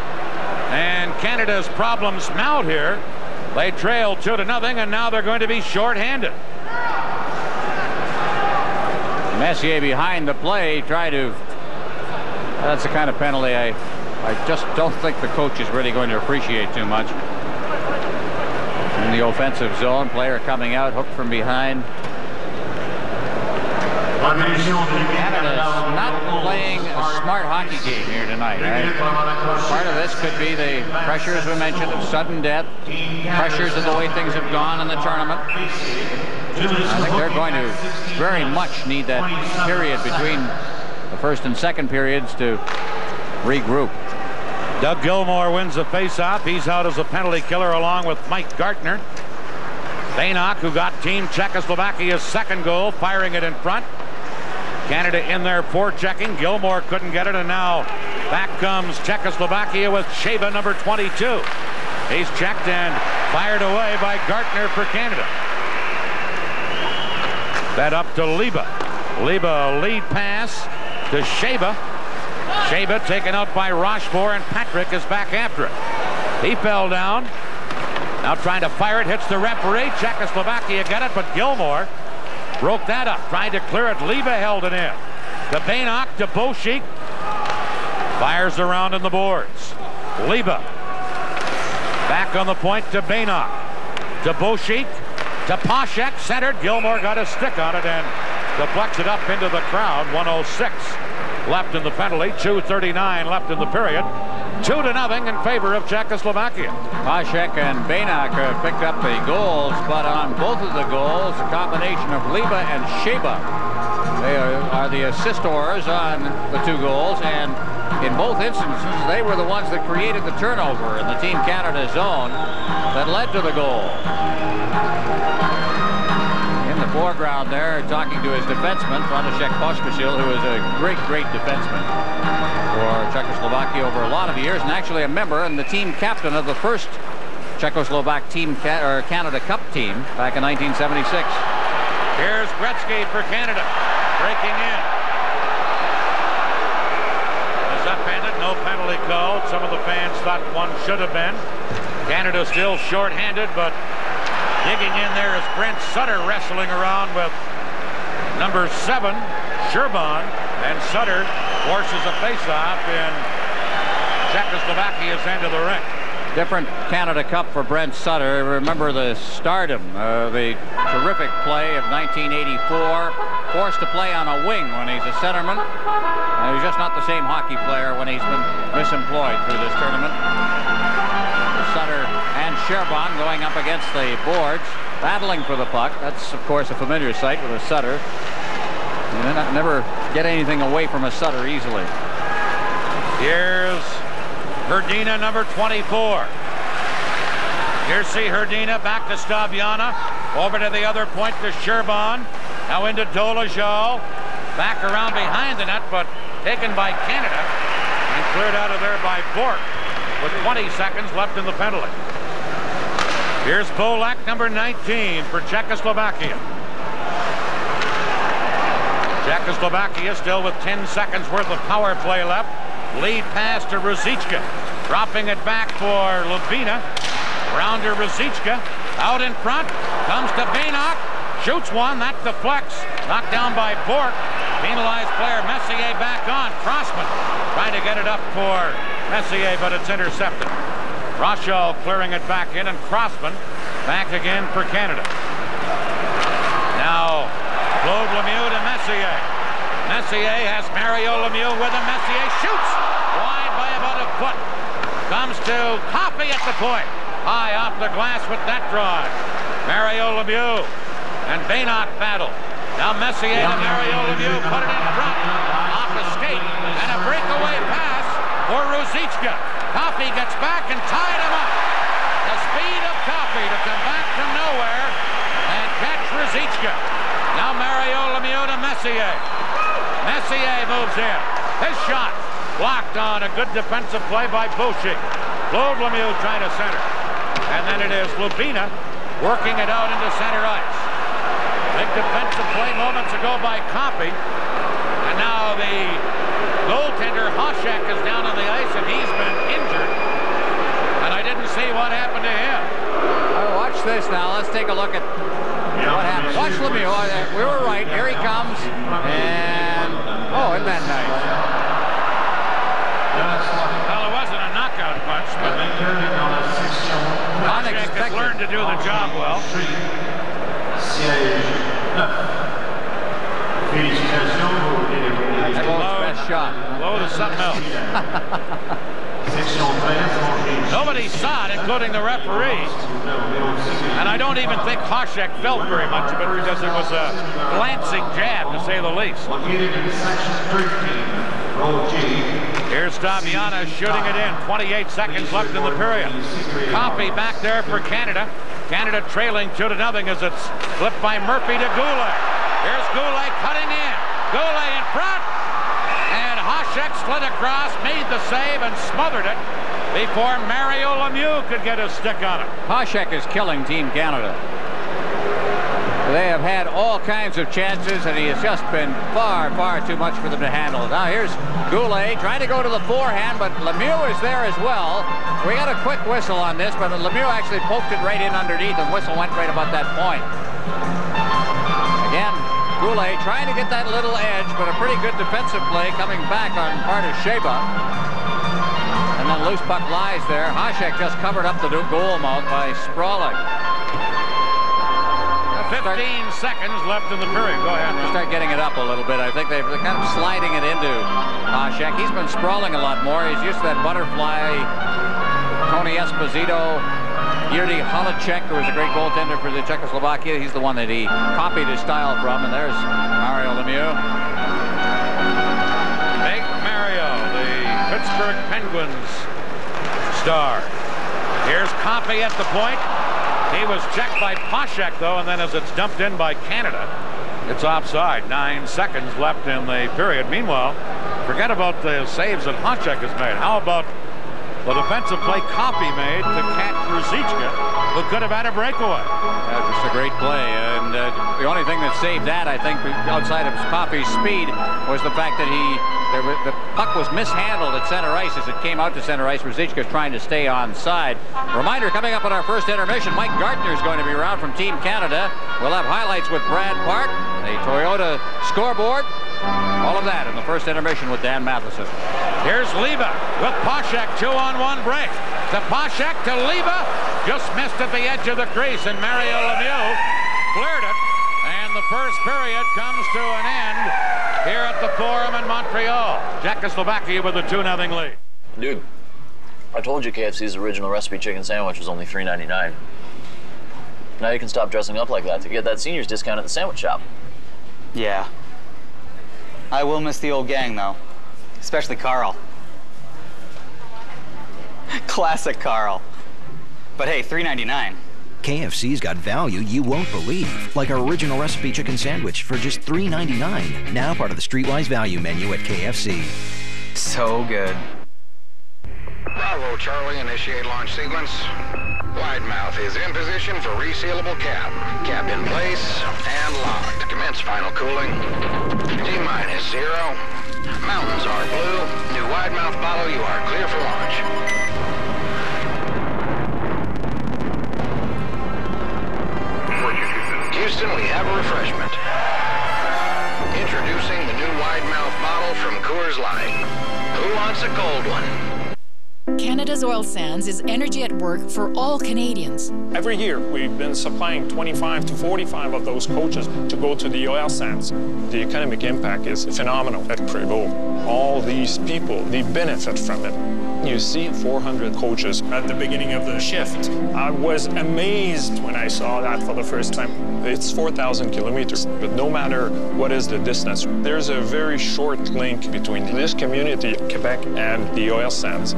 And Canada's problems mount here. They trail 2-0, and now they're going to be shorthanded. Messier behind the play, try to. That's the kind of penalty I just don't think the coach is really going to appreciate too much. In the offensive zone, player coming out, hooked from behind. Canada's not playing a smart hockey game here tonight. Right? Part of this could be the pressures we mentioned of sudden death, pressures of the way things have gone in the tournament. I think they're going to very much need that period between the first and second periods to regroup. Doug Gilmour wins the face-off. He's out as a penalty killer along with Mike Gartner. Bainok, who got Team Czechoslovakia's second goal, firing it in front. Canada in there forechecking. Gilmour couldn't get it, and now back comes Czechoslovakia with Sheba, number 22. He's checked and fired away by Gartner for Canada. That up to Liba. Liba, a lead pass to Sheba. Sheba taken out by Rochefort, and Patrick is back after it. He fell down. Now trying to fire it, hits the referee. Czechoslovakia got it, but Gilmore broke that up. Trying to clear it. Liba held it in. To Bainock, to Boschik. Fires around in the boards. Liba. Back on the point to Bainock. To Boschik. To Poshek. Centered. Gilmore got a stick on it and deflects it up into the crowd. 1:06 left in the penalty. 2:39 left in the period. 2-0 in favor of Czechoslovakia. Poshek and Bainock picked up the goals, but on both of the goals, a combination of Liba and Sheba. They are the assistors on the 2 goals, and in both instances, they were the ones that created the turnover in the Team Canada zone that led to the goal. In the foreground there, talking to his defenseman, František Pospišil, who is a great defenseman for Czechoslovakia over a lot of years, and actually a member and the team captain of the first Czechoslovak team Canada Cup team back in 1976. Here's Gretzky for Canada, breaking in. Is upended, no penalty called. Some of the fans thought one should have been. Canada still short-handed, but digging in there is Brent Sutter wrestling around with number 7, Sherban, and Sutter forces a face-off in Czechoslovakia's end of the ring. Different Canada Cup for Brent Sutter. Remember the stardom, the terrific play of 1984. Forced to play on a wing when he's a centerman. He's just not the same hockey player when he's been misemployed through this tournament. Sutter and Sherban going up against the boards, battling for the puck. That's, of course, a familiar sight with a Sutter. You never get anything away from a Sutter easily. Here's Hrdina, number 24. Here's Hrdina, back to Staviana. Over to the other point to Sherban. Now into Dolezal. Back around behind the net, but taken by Canada and cleared out of there by Bork with 20 seconds left in the penalty. Here's Bolak, number 19 for Czechoslovakia. Czechoslovakia still with 10 seconds worth of power play left. Lead pass to Ruzicka. Dropping it back for Lubina. Round to Ruzicka. Out in front. Comes to Bainock. Shoots one. That deflects. Knocked down by Bork. Penalized player Messier back on. Crossman trying to get it up for Messier, but it's intercepted. Rochelle clearing it back in, and Crossman back again for Canada. Now Claude Lemieux to Messier. Messier has Mario Lemieux with him. Messier shoots wide by about a foot. Comes to Coffey at the point. High off the glass with that drive. Mario Lemieux and Bainock battle. Now Messier to Mario Lemieux, put it in front. Off the skate and a breakaway pass for Ruzicka. Coffey gets back and tied him up. The speed of Coffey to come back from nowhere and catch Ruzicka. Now Mario Lemieux to Messier. Messier moves in. His shot blocked on a good defensive play by Boschik. Claude Lemieux trying to center. And then it is Lubina working it out into center ice. Big defensive play moments ago by Coffey. And now the goaltender Hoshek is down on the ice, and he's been injured. And I didn't see what happened to him. Watch this now. Let's take a look at what happened. Watch Lemieux. We were right. Here he comes. And, oh, isn't that nice? Well, it wasn't a knockout punch, but Hoshek has learned to do the job well. That was the best shot. Low to something else. Nobody saw it, including the referee. And I don't even think Hoshek felt very much of it because it was a glancing jab, to say the least. Here's Staviana shooting it in. 28 seconds left in the period. Coffey back there for Canada. Canada trailing 2-0 as it's flipped by Murphy to Goulet. Here's Goulet cutting in. Goulet in front. And Hoshek slid across, made the save, and smothered it before Mario Lemieux could get a stick on him. Hasek is killing Team Canada. They have had all kinds of chances, and he has just been far, far too much for them to handle. Now here's Goulet trying to go to the forehand, but Lemieux is there as well. We got a quick whistle on this, but Lemieux actually poked it right in underneath, and whistle went right about that point. Again, Goulet trying to get that little edge, but a pretty good defensive play coming back on part of Sheba. And then loose puck lies there. Hasek just covered up the goal mouth by sprawling. 15 seconds left in the period. Go ahead. We'll start getting it up a little bit. I think they're kind of sliding it into Hasek. He's been sprawling a lot more. He's used to that butterfly. Tony Esposito, Yuri Halicek, who was a great goaltender for the Czechoslovaquia. He's the one that he copied his style from. And there's Mario Lemieux. Big Mario, the Pittsburgh Penguins star. Here's Coupe at the point. He was checked by Hasek, though, and then as it's dumped in by Canada, it's offside. 9 seconds left in the period. Meanwhile, forget about the saves that Hasek has made. How about the defensive play Coupe made to catch Ruzicka, who could have had a breakaway? Just a great play, and the only thing that saved that, I think, outside of Coupe's speed, was the fact that the puck was mishandled at center ice as it came out to center ice. Ruzicka's trying to stay onside. Reminder, coming up at our first intermission, Mike Gardner is going to be around from Team Canada. We'll have highlights with Brad Park, the Toyota scoreboard, all of that in the first intermission with Dan Matheson. Here's Leba with Hasek, 2-on-1 break. To Hasek, to Leba, just missed at the edge of the crease, and Mario Lemieux cleared it. And the first period comes to an end here at the Forum in Montreal. Czechoslovakia with a 2-0 lead. Dude, I told you KFC's original recipe chicken sandwich was only $3.99. Now you can stop dressing up like that to get that senior's discount at the sandwich shop. Yeah. I will miss the old gang, though. Especially Carl. Classic Carl. But hey, $3.99. KFC's got value you won't believe, like our original recipe chicken sandwich for just $3.99. Now part of the Streetwise value menu at KFC. So good. Bravo, Charlie. Initiate launch sequence. Wide mouth is in position for resealable cap. Cap in place and locked. Commence final cooling. T-minus 0. Mountains are blue. New wide mouth bottle, you are clear for launch. Houston, we have a refreshment. Introducing the new wide mouth bottle from Coors Light. Who wants a cold one? Canada's oil sands is energy at work for all Canadians. Every year, we've been supplying 25 to 45 of those coaches to go to the oil sands. The economic impact is phenomenal at Prévost. All these people, they benefit from it. You see 400 coaches at the beginning of the shift. I was amazed when I saw that for the first time. It's 4,000 kilometers, but no matter what is the distance, there's a very short link between this community, Quebec, and the oil sands.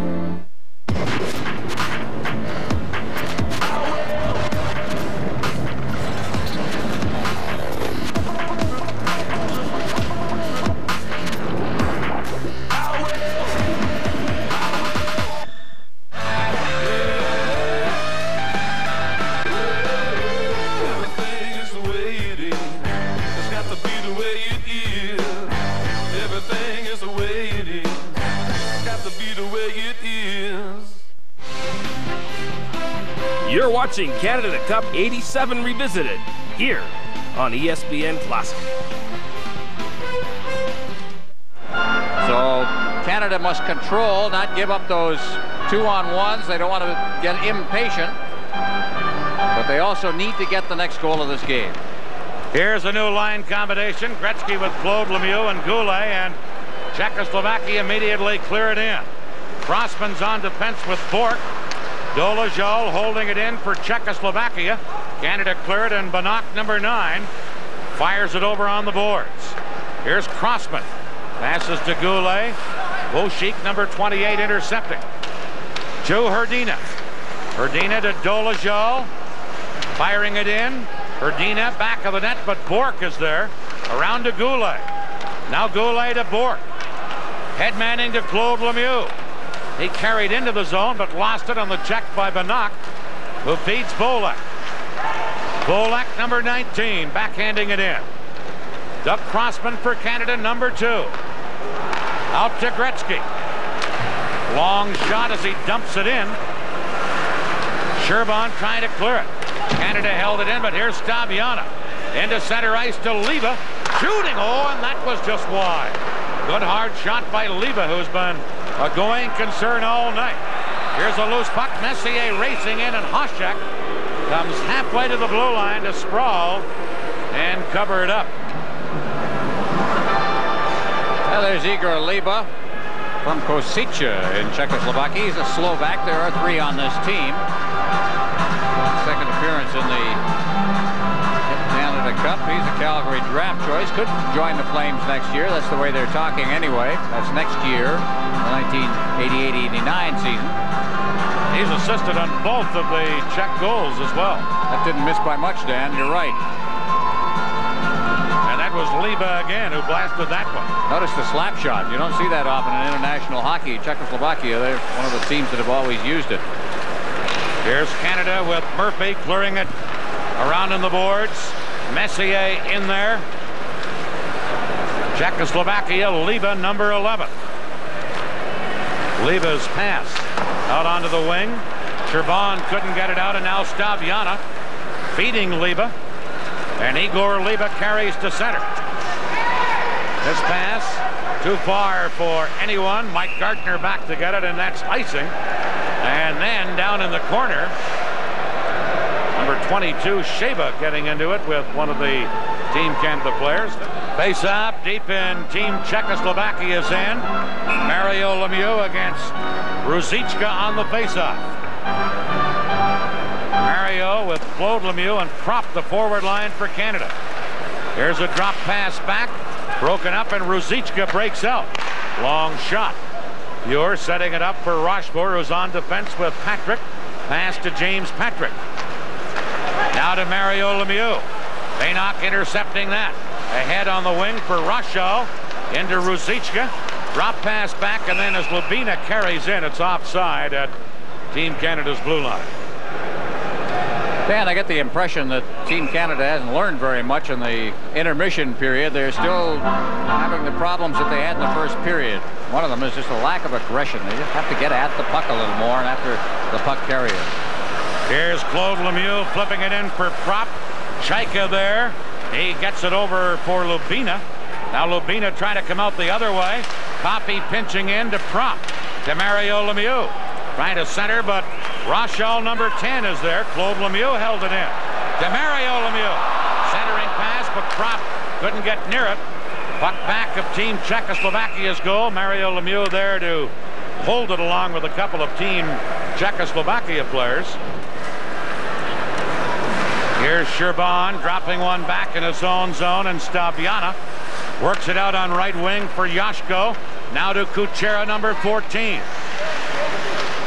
You're watching Canada Cup 87 Revisited, here on ESPN Classic. So Canada must control, not give up those 2-on-1s. They don't want to get impatient, but they also need to get the next goal of this game. Here's a new line combination. Gretzky with Claude Lemieux and Goulet, and Czechoslovakia immediately clear it in. Crossman's on defense with Bork. Dolezal holding it in for Czechoslovakia. Canada cleared, and Banach, number 9, fires it over on the boards. Here's Crossman. Passes to Goulet. Voshik, number 28, intercepting. To Hrdina. Hrdina to Dolezal. Firing it in. Hrdina back of the net, but Bork is there. Around to Goulet. Now Goulet to Bork. Headmanning to Claude Lemieux. He carried into the zone, but lost it on the check by Banach, who feeds Bolek. Bolek, number 19, backhanding it in. Doug Crossman for Canada, number 2. Out to Gretzky. Long shot as he dumps it in. Sherban trying to clear it. Canada held it in, but here's Stabiana. Into center ice to Leva. Shooting, oh, and that was just wide. Good hard shot by Leva, who's been a going concern all night. Here's a loose puck. Messier racing in, and Hasek comes halfway to the blue line to sprawl and cover it up. Well, there's Igor Leva from Kosice in Czechoslovakia. He's a Slovak. There are 3 on this team. Second appearance in the Canada Cup. He's a Calgary draft choice. Could join the Flames next year. That's the way they're talking anyway. That's next year, the 1988-89 season. He's assisted on both of the Czech goals as well. That didn't miss by much, Dan. You're right. And that was Leva again who blasted that one. Notice the slap shot. You don't see that often in international hockey. Czechoslovakia, they're one of the teams that have always used it. Here's Canada with Murphy clearing it around in the boards. Messier in there. Czechoslovakia, Leva, number 11. Leva's pass out onto the wing. Sherban couldn't get it out, and now Stabiana feeding Leva. And Igor Leva carries to center. This pass too far for anyone. Mike Gartner back to get it, and that's icing. And then down in the corner, number 22, Sheba, getting into it with one of the Team Canada players. Face off deep in Team Czechoslovakia's end. Mario Lemieux against Ruzicka on the face-off. Mario with Claude Lemieux and Prop the forward line for Canada. Here's a drop pass back, broken up, and Ruzicka breaks out. Long shot. Muir setting it up for Rochefort, who's on defense with Patrick. Pass to James Patrick. Now to Mario Lemieux. Banach intercepting that. Ahead on the wing for Rochal. Into Ruzicka. Drop pass back, and then as Lubina carries in, it's offside at Team Canada's blue line. Dan, I get the impression that Team Canada hasn't learned very much in the intermission period. They're still having the problems that they had in the first period. One of them is just a lack of aggression. They just have to get at the puck a little more and after the puck carrier. Here's Claude Lemieux flipping it in for Prop. Chaika there. He gets it over for Lubina. Now Lubina trying to come out the other way. Coffey pinching in to Prop. To Mario Lemieux. Trying to center, but Rochal, number 10, is there. Claude Lemieux held it in. To Mario Lemieux. Centering pass, but Prop couldn't get near it. Puck back of Team Czechoslovakia's goal. Mario Lemieux there to hold it along with a couple of Team Czechoslovakia players. Here's Sherban dropping one back in his own zone, and Stabiana works it out on right wing for Yashko. Now to Kuchera, number 14.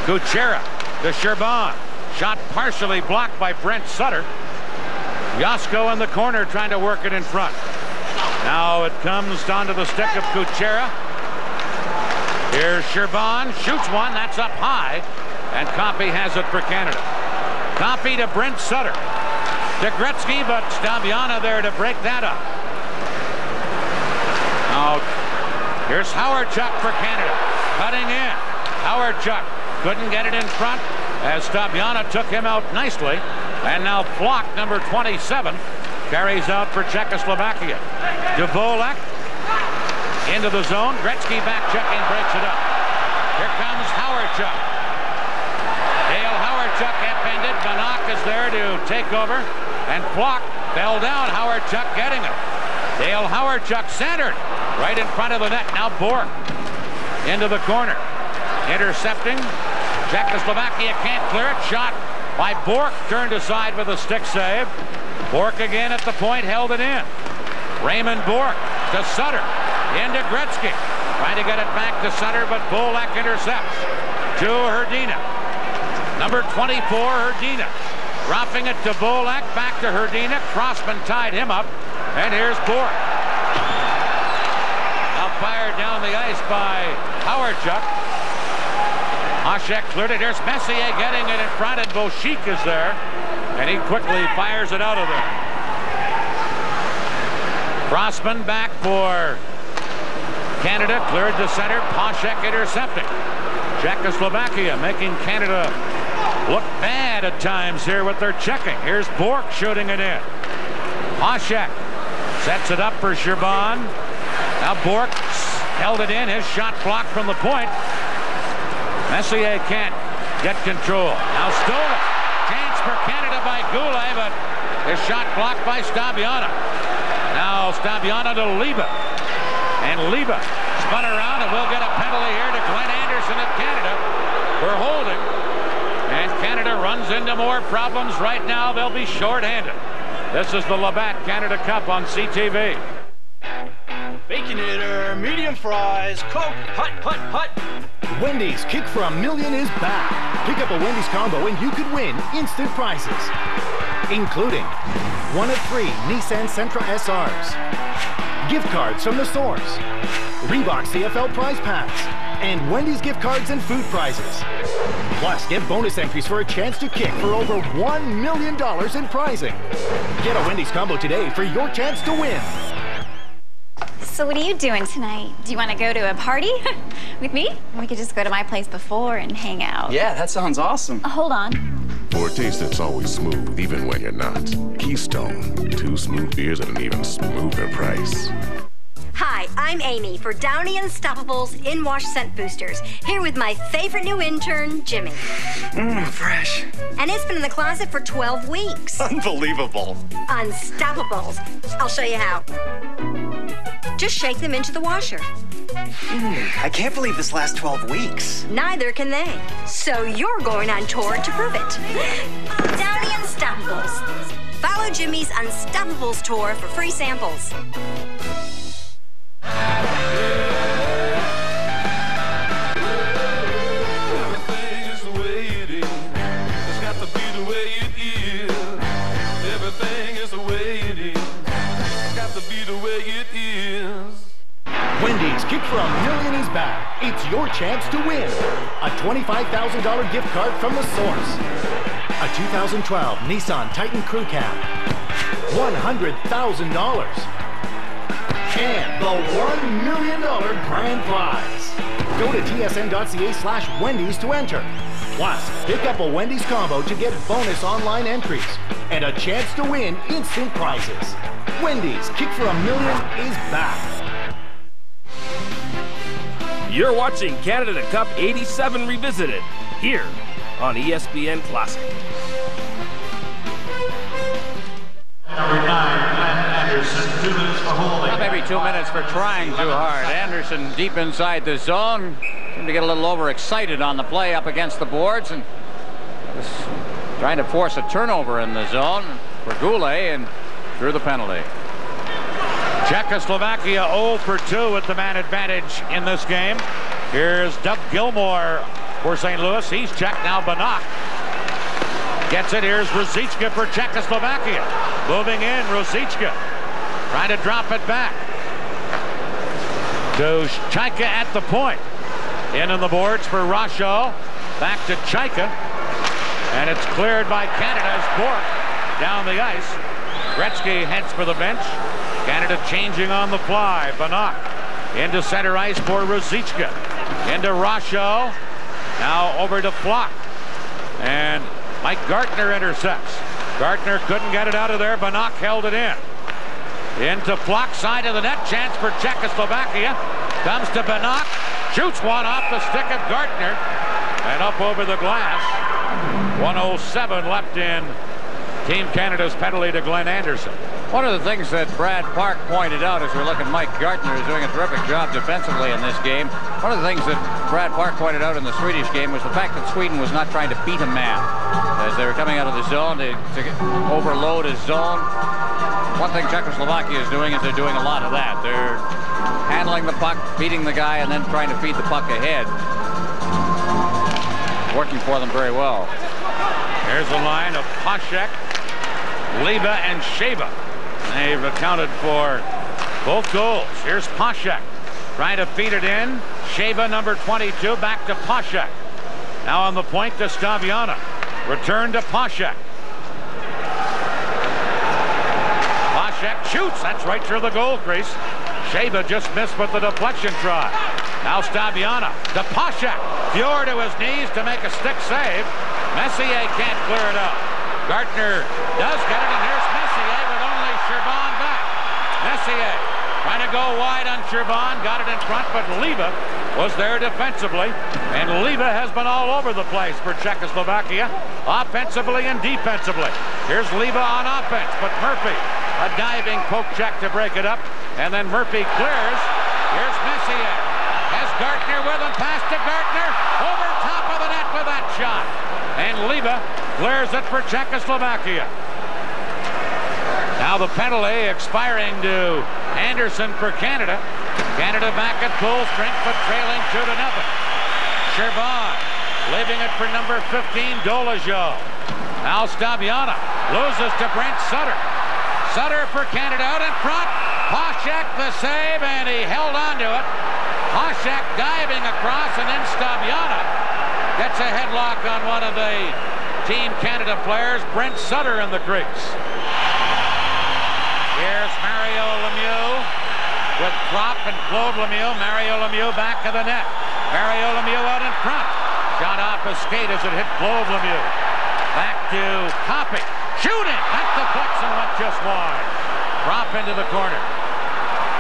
Kuchera to Sherban. Shot partially blocked by Brent Sutter. Yashko in the corner trying to work it in front. Now it comes onto the stick of Kuchera. Here's Sherban. Shoots one. That's up high. And Coffey has it for Canada. Coffey to Brent Sutter. To Gretzky, but Stabiana there to break that up. Now, here's Howardchuk for Canada. Cutting in. Howardchuk couldn't get it in front as Stabiana took him out nicely. And now Flock, number 27, carries out for Czechoslovakia. Duvolek into the zone. Gretzky back checking, breaks it up. Here comes Howardchuk. Dale Howardchuk upended. Banach is there to take over. And Flock fell down. Howardchuk getting it. Dale Howardchuk centered right in front of the net. Now Bork into the corner. Intercepting. Czechoslovakia can't clear it. Shot by Bork. Turned aside with a stick save. Bork again at the point. Held it in. Raymond Bork to Sutter. Into Gretzky. Trying to get it back to Sutter, but Bolek intercepts. To Hrdina. Number 24, Hrdina. Dropping it to Bolek. Back to Hrdina. Crossman tied him up. And here's Bork. Now fired down the ice by Howardchuk. Poshek cleared it. Here's Messier getting it in front, and Boshik is there. And he quickly fires it out of there. Crossman back for Canada. Cleared to center. Poshek intercepting. Czechoslovakia making Canada look bad at times here with their checking. Here's Bork shooting it in. Poshek sets it up for Sherban. Now Bork held it in. His shot blocked from the point. Messier can't get control. Now Stola. Chance for Canada by Goulet, but his shot blocked by Stabiana. Now Stabiana to Liba. And Liba spun around, and we'll get a penalty here to Glenn Anderson of Canada for holding. And Canada runs into more problems right now. They'll be short-handed. This is the Labatt Canada Cup on CTV. Baconator, medium fries, Coke, hut, hut, hut. Wendy's Kick for $1 Million is back. Pick up a Wendy's combo and you could win instant prizes, including 1 of 3 Nissan Sentra SRs, gift cards from the source, Reebok CFL prize packs, and Wendy's gift cards and food prizes. Plus, get bonus entries for a chance to kick for over $1 million in prizing. Get a Wendy's combo today for your chance to win. So what are you doing tonight? Do you want to go to a party with me? We could just go to my place before and hang out. Yeah, that sounds awesome. Hold on. For a taste that's always smooth, even when you're not. Keystone, 2 smooth beers at an even smoother price. Hi, I'm Amy for Downy Unstoppables In-Wash Scent Boosters, here with my favorite new intern, Jimmy. Fresh. And it's been in the closet for 12 weeks. Unbelievable. Unstoppables. I'll show you how. Just shake them into the washer. I can't believe this lasts 12 weeks. Neither can they. So you're going on tour to prove it. Downy Unstoppables. Follow Jimmy's Unstoppables tour for free samples. Everything is the way it is. It's got to be the way it is. Everything is the way it is. It's got to be the way it is. Wendy's Kick for $1 Million is back. It's your chance to win a $25,000 gift card from the source, a 2012 Nissan Titan Crew Cab, $100,000, and the $1 million grand prize. Go to tsn.ca/Wendy's to enter. Plus, pick up a Wendy's combo to get bonus online entries and a chance to win instant prizes. Wendy's Kick for $1 Million is back. You're watching Canada Cup 87 Revisited here on ESPN Classic. Number 9, Glenn Anderson, 2 minutes for holding. Maybe 2 minutes for trying too hard. Anderson deep inside the zone. Seemed to get a little overexcited on the play up against the boards and was trying to force a turnover in the zone for Goulet and drew the penalty. Czechoslovakia 0 for 2 with the man advantage in this game. Here's Doug Gilmore for St. Louis. He's checked now. Banach gets it. Here's Ruzicka for Czechoslovakia. Moving in, Ruzicka trying to drop it back to Chaika at the point. In on the boards for Rasho. Back to Chaika. And it's cleared by Canada's Bork down the ice. Gretzky heads for the bench. Canada changing on the fly. Banach into center ice for Ruzicka. Into Rasho. Now over to Flock. And Mike Gartner intercepts. Gartner couldn't get it out of there. Banach held it in. Into Flock, side of the net. Chance for Czechoslovakia. Comes to Banach. Shoots one off the stick of Gartner. And up over the glass. 1:07 left in Team Canada's penalty to Glenn Anderson. One of the things that Brad Park pointed out as we're looking, Mike Gartner is doing a terrific job defensively in this game. One of the things that Brad Park pointed out in the Swedish game was the fact that Sweden was not trying to beat a man as they were coming out of the zone to overload his zone. One thing Czechoslovakia is doing is they're doing a lot of that. They're handling the puck, beating the guy, and then trying to feed the puck ahead. Working for them very well. Here's a line of Poshek, Liba, and Sheva. They've accounted for both goals. Here's Poshek trying to feed it in. Sheva, number 22, back to Poshek. Now on the point to Staviana. Return to Poshek. Poshek shoots. That's right through the goal crease. Sheba just missed with the deflection try. Now Staviana to Poshek. Fjord to his knees to make a stick save. Messier can't clear it out. Gartner does get it, and here's Messier with only Sherban back. Messier trying to go wide on Sherban, got it in front, but Leva was there defensively, and Leva has been all over the place for Czechoslovakia, offensively and defensively. Here's Leva on offense, but Murphy, a diving poke check to break it up, and then Murphy clears. Here's Messier. Has Gartner with him, pass to Gartner, over top of the net with that shot. And Leva clears it for Czechoslovakia. Now the penalty expiring to Anderson for Canada. Canada back at full strength, but trailing 2-0. Sherban leaving it for number 15, Dolajo. Now Staviana loses to Brent Sutter. Sutter for Canada out in front. Poshek the save, and he held on to it. Poshek diving across, and then Staviana gets a headlock on one of the Team Canada players, Brent Sutter in the crease. Here's Mario Lemieux with Prop and Claude Lemieux. Mario Lemieux back to the net. Mario Lemieux out in front. Shot off his skate as it hit Claude Lemieux. Back to Coupe. Shooting! That deflects and went just wide. Prop into the corner.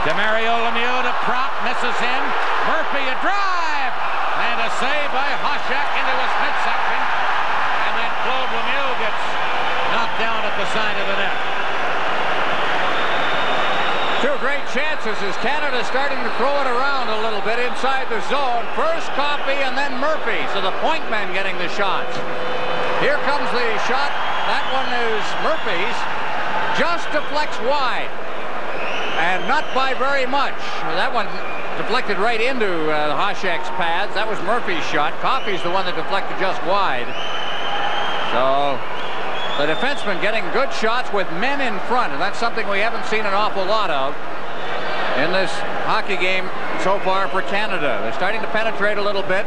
To Mario Lemieux to Prop. Misses him. Murphy a drive! And a save by Hoshek into his midsection. And then Claude Lemieux gets knocked down at the side of the net. Two great chances as Canada starting to throw it around a little bit inside the zone. First Coupe and then Murphy. So the point men getting the shots. Here comes the shot. That one is Murphy's. Just deflects wide. And not by very much. That one deflected right into Hoshek's pads. That was Murphy's shot. Coffey's the one that deflected just wide. So the defenseman getting good shots with men in front, and that's something we haven't seen an awful lot of in this hockey game so far for Canada. They're starting to penetrate a little bit,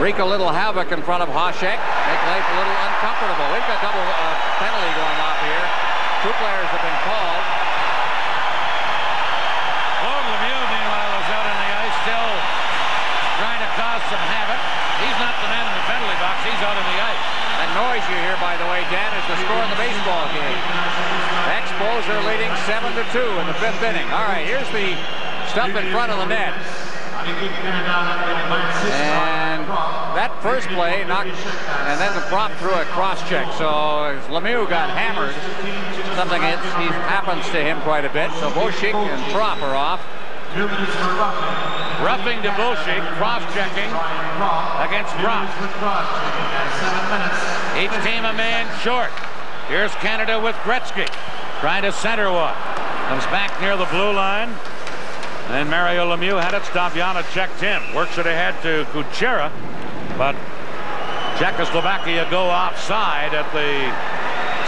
wreak a little havoc in front of Hoshek, make life a little uncomfortable. We've got double penalty going off here. Two players have been called. Claude Lemieux, meanwhile, is out on the ice, still trying to cause some havoc. He's not the man in the penalty box. He's out on the ice. That noise you hear, by the way, Dan, is the score in the baseball game. Expos are leading 7-2 in the 5th inning. All right, here's the stuff in front of the net. And that first play knocked, and then the Prop threw a cross-check. So as Lemieux got hammered, something happens to him quite a bit. So Boschik and Prop are off. Roughing to Boschik, cross-checking against Prop. Each team a man short. Here's Canada with Gretzky trying to center one. Comes back near the blue line. And then Mario Lemieux had it. Staviana checked him. Works it ahead to Kuchera. But Czechoslovakia go offside at the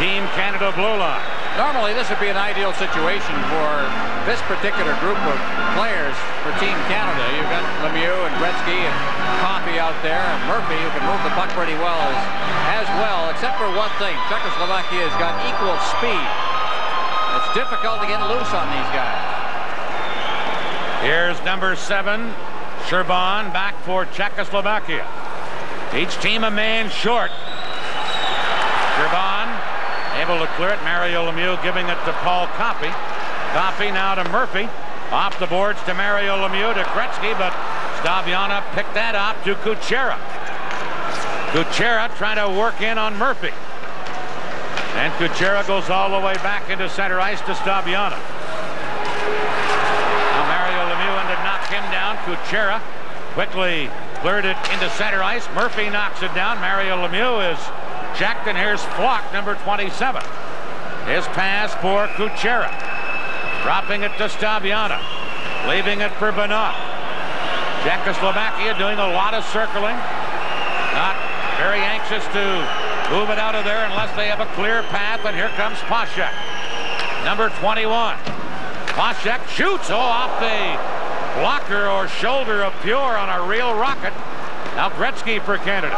Team Canada blue line. Normally this would be an ideal situation for this particular group of players for Team Canada. You've got Lemieux and Gretzky and Coffey out there, and Murphy, who can move the puck pretty well as well, except for one thing. Czechoslovakia has got equal speed. It's difficult to get loose on these guys. Here's number 7, Sherban, back for Czechoslovakia. Each team a man short. Sherban able to clear it. Mario Lemieux giving it to Paul Coffey. Coffey now to Murphy. Off the boards to Mario Lemieux to Gretzky, but Staviana picked that up to Kuchera. Kuchera trying to work in on Murphy. And Kuchera goes all the way back into center ice to Staviana. Now Mario Lemieux had to knock him down. Kuchera quickly cleared it into center ice. Murphy knocks it down. Mario Lemieux is checked, and here's Flock, number 27. His pass for Kuchera. Dropping it to Staviana. Leaving it for Benoit. Czechoslovakia doing a lot of circling. Not very anxious to move it out of there unless they have a clear path, and here comes Poshek. Number 21. Poshek shoots off the blocker or shoulder of Pure on a real rocket. Now Gretzky for Canada.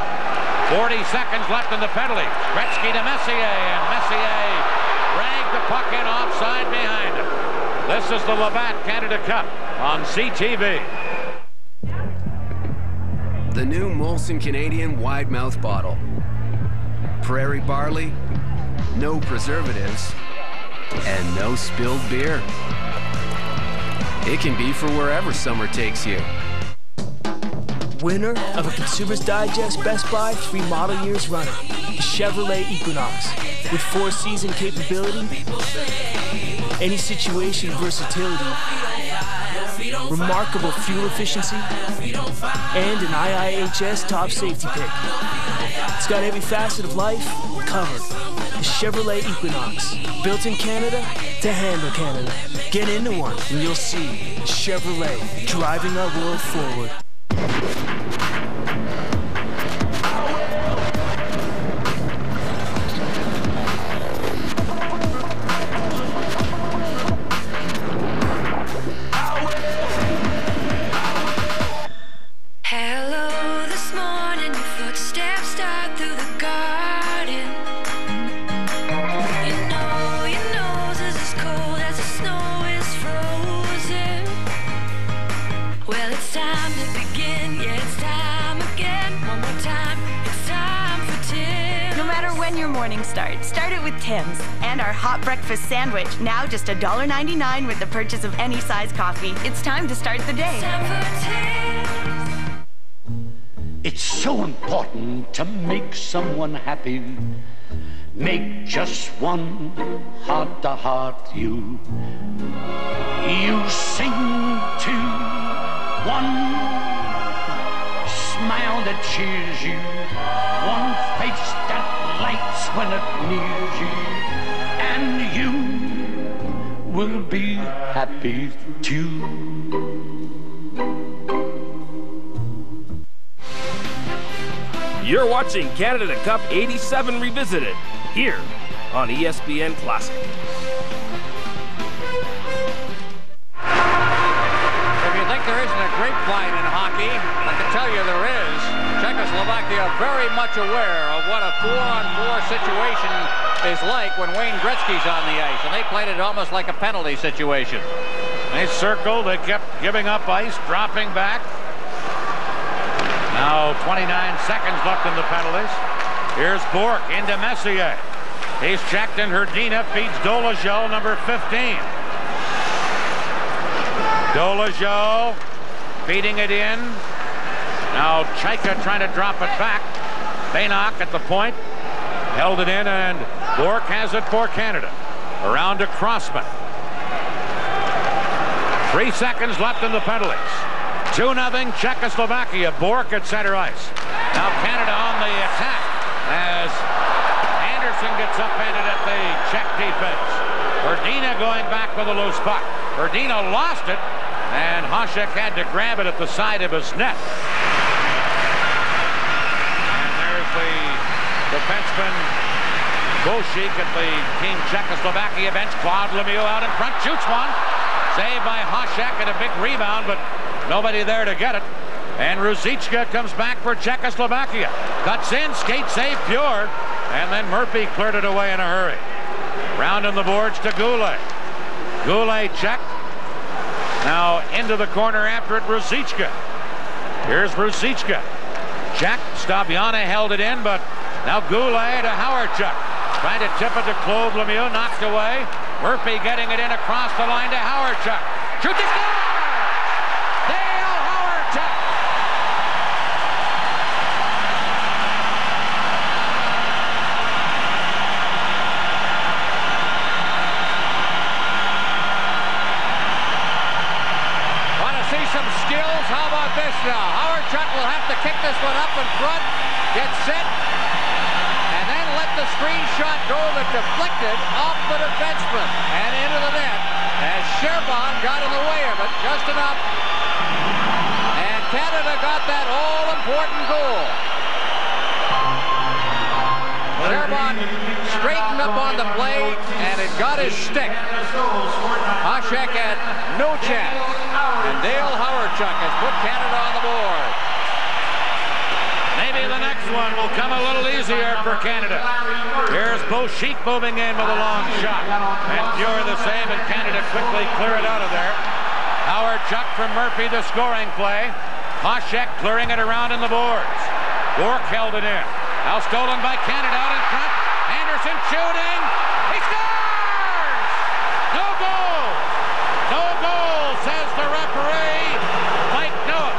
40 seconds left in the penalty. Gretzky to Messier, and Messier dragged the puck in offside behind him. This is the Labatt Canada Cup on CTV. The new Molson Canadian wide mouth bottle. Prairie barley, no preservatives, and no spilled beer. It can be for wherever summer takes you. Winner of a Consumer's Digest Best Buy 3 model years runner, the Chevrolet Equinox, with 4-season capability, any situation versatility, remarkable fuel efficiency, and an IIHS top safety pick. It's got every facet of life covered. The Chevrolet Equinox, built in Canada to handle Canada. Get into one and you'll see Chevrolet driving our world forward. Start it with Tim's. And our hot breakfast sandwich, now just $1.99 with the purchase of any size coffee. It's time to start the day. It's so important to make someone happy. Make just one heart-to-heart you. You sing to one smile that cheers you, one face that lights when it nears you, and you will be happy too. You're watching Canada Cup 87 Revisited, here on ESPN Classic. If you think there isn't a grapevine in hockey, I can tell you there is. Czechoslovaquia very much aware of what a 4-on-4 situation is like when Wayne Gretzky's on the ice, and they played it almost like a penalty situation. They circled, they kept giving up ice, dropping back. Now 29 seconds left in the penalties. Here's Bourque into Messier. He's checked, and Hrdina feeds Dolezal, number 15. Dolezal feeding it in. Now Chaika trying to drop it back. Baynock at the point. Held it in, and Bourque has it for Canada. Around to Crossman. 3 seconds left in the penalties. 2-0 Czechoslovaquia. Bourque at center ice. Now Canada on the attack as Anderson gets upended at the Czech defense. Hrdina going back with a loose puck. Hrdina lost it, and Hasek had to grab it at the side of his net. And there's the defenseman Bošík at the Team Czechoslovakia bench. Claude Lemieux out in front, shoots one. Saved by Hasek, and a big rebound, but nobody there to get it. And Ruzicka comes back for Czechoslovakia. Cuts in, skate save, Pure. And then Murphy cleared it away in a hurry. Round on the boards to Goulet. Goulet checked. Now into the corner after it, Ruzicka. Here's Ruzicka. Check. Stabiana held it in, but now Goulet to Howardchuk. Trying to tip it to Claude Lemieux, knocked away. Murphy getting it in across the line to Howardchuk. Shoots it down! Dale Howardchuk! Want to see some skills? How about this now? Howardchuk will have to kick this one up in front, get set, and then let the screen shot go that deflected off the defenseman and into the net as Sherban got in the way of it just enough. And Canada got that all-important goal. Sherban straightened up on the play, and it got his stick. Hasek had no chance, and Dale Howardchuk has put Canada on the board. Sheik moving in with a long shot. And Fuhrer the same, and Canada quickly clear it out of there. Howard Chuck from Murphy, the scoring play. Hasek clearing it around in the boards. Bourque held it in. Now stolen by Canada out in front. Anderson shooting. He scores! No goal! No goal, says the referee. Mike Noah.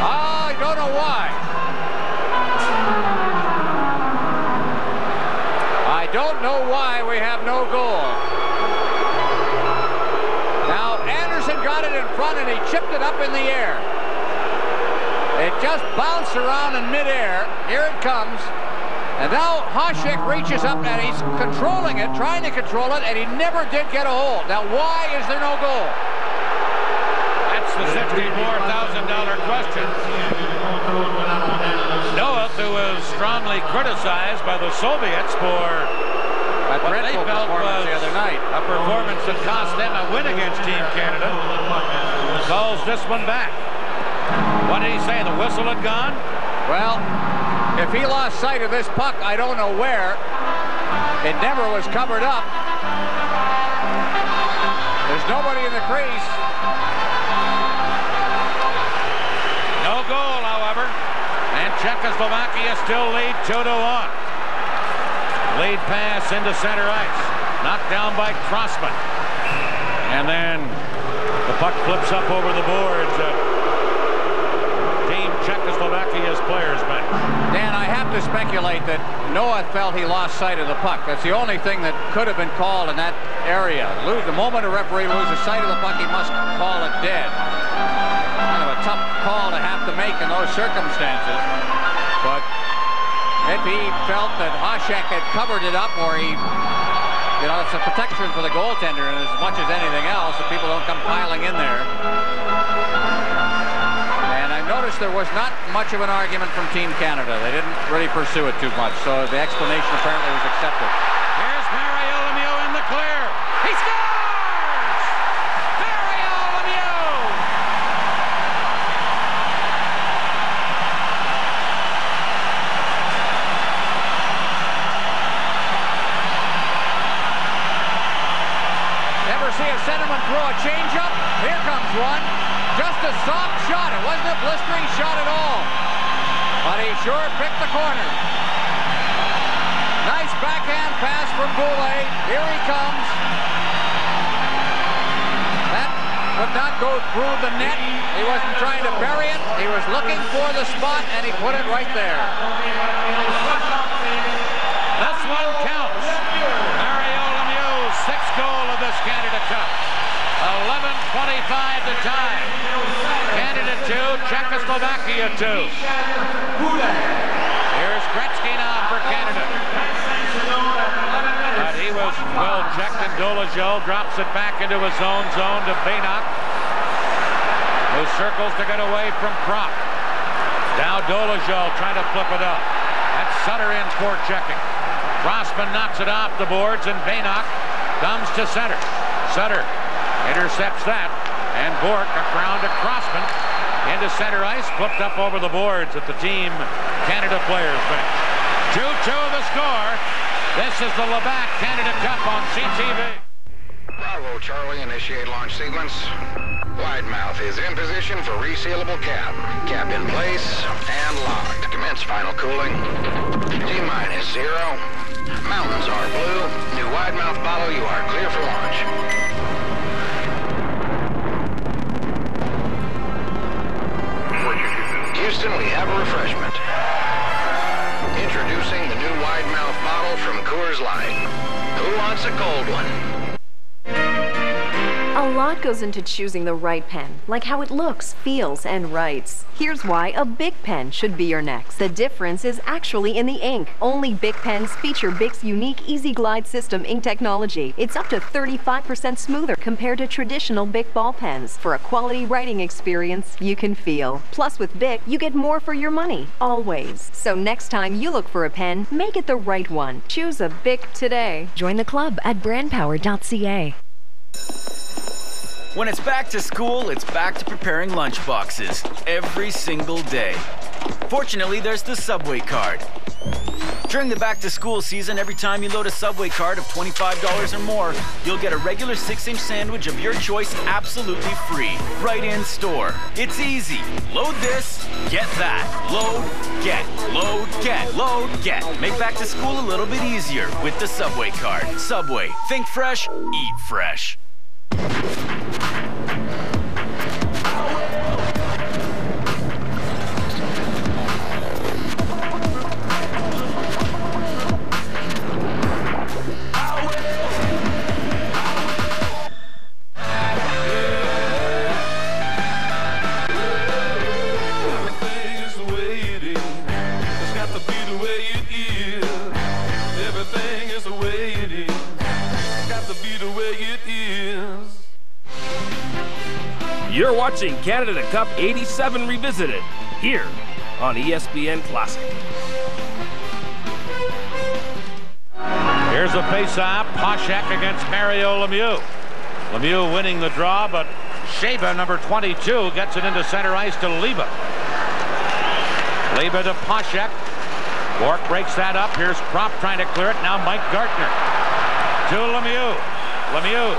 I don't know why. I don't know why we have no goal. Now, Anderson got it in front and he chipped it up in the air. It just bounced around in midair. Here it comes. And now Hasek reaches up and he's controlling it, trying to control it, and he never did get a hold. Now, why is there no goal? That's the $64,000 question. Noah, who was strongly criticized by the Soviets for what they felt was the other night, a performance that cost them a win against Team Canada, calls this one back. What did he say? The whistle had gone? Well, if he lost sight of this puck, I don't know where. It never was covered up. There's nobody in the crease. No goal, however. And Czechoslovakia still lead 2-1. Lead pass into center ice. Knocked down by Crossman. And then the puck flips up over the boards. Team Czechoslovakia's players bench. Dan, I have to speculate that Noah felt he lost sight of the puck. That's the only thing that could have been called in that area. The moment a referee loses sight of the puck, he must call it dead. Kind of a tough call to have to make in those circumstances. But if he felt that Hasek had covered it up, or he, you know, it's a protection for the goaltender, and as much as anything else, that people don't come piling in there. Notice there was not much of an argument from Team Canada. They didn't really pursue it too much, so the explanation apparently was accepted. Here's Mario Lemieux in the clear. He scores! Mario Lemieux! Ever see a centerman throw a changeup? Here comes one. Just a soft shot. It wasn't a blistering shot at all. But he sure picked the corner. Nice backhand pass from Goulet. Here he comes. That would not go through the net. He wasn't trying to bury it. He was looking for the spot, and he put it right there. This one counts. Mario Lemieux's sixth goal of this Canada Cup. 11:25 to tie. Canada 2, Czechoslovakia 2. Here's Gretzky now for Canada. But he was well checked, and Dolezal drops it back into his own zone to Bénac, who circles to get away from Prop. Now Dolezal trying to flip it up. That's Sutter in for checking. Crossman knocks it off the boards, and Bénac comes to center. Sutter intercepts that, and Bourque around to Crossman into center ice, flipped up over the boards at the Team Canada players bench. 2-2 the score. This is the Labatt Canada Cup on CTV. Bravo, Charlie. Initiate launch sequence. Wide mouth is in position for resealable cap. Cap in place and locked. Commence final cooling. T-minus 0. Mountains are blue. New wide mouth bottle. You are clear for launch. Houston, we have a refreshment. Introducing the new wide mouth bottle from Coors Light. Who wants a cold one? A lot goes into choosing the right pen, like how it looks, feels, and writes. Here's why a Bic pen should be your next. The difference is actually in the ink. Only Bic pens feature Bic's unique Easy Glide system ink technology. It's up to 35% smoother compared to traditional Bic ball pens. For a quality writing experience you can feel. Plus with Bic, you get more for your money, always. So next time you look for a pen, make it the right one. Choose a Bic today. Join the club at brandpower.ca. When it's back to school, it's back to preparing lunch boxes every single day. Fortunately, there's the Subway card. During the back-to-school season, every time you load a Subway card of $25 or more, you'll get a regular 6-inch sandwich of your choice absolutely free, right in store. It's easy. Load this, get that. Load, get, load, get, load, get. Make back-to-school a little bit easier with the Subway card. Subway. Think fresh, eat fresh. You're watching Canada Cup 87 Revisited, here on ESPN Classic. Here's a face-off. Poshak against Mario Lemieux. Lemieux winning the draw, but Sheba, number 22, gets it into center ice to Leba. Leba to Poshak. Bork breaks that up. Here's Krop trying to clear it. Now Mike Gartner to Lemieux. Lemieux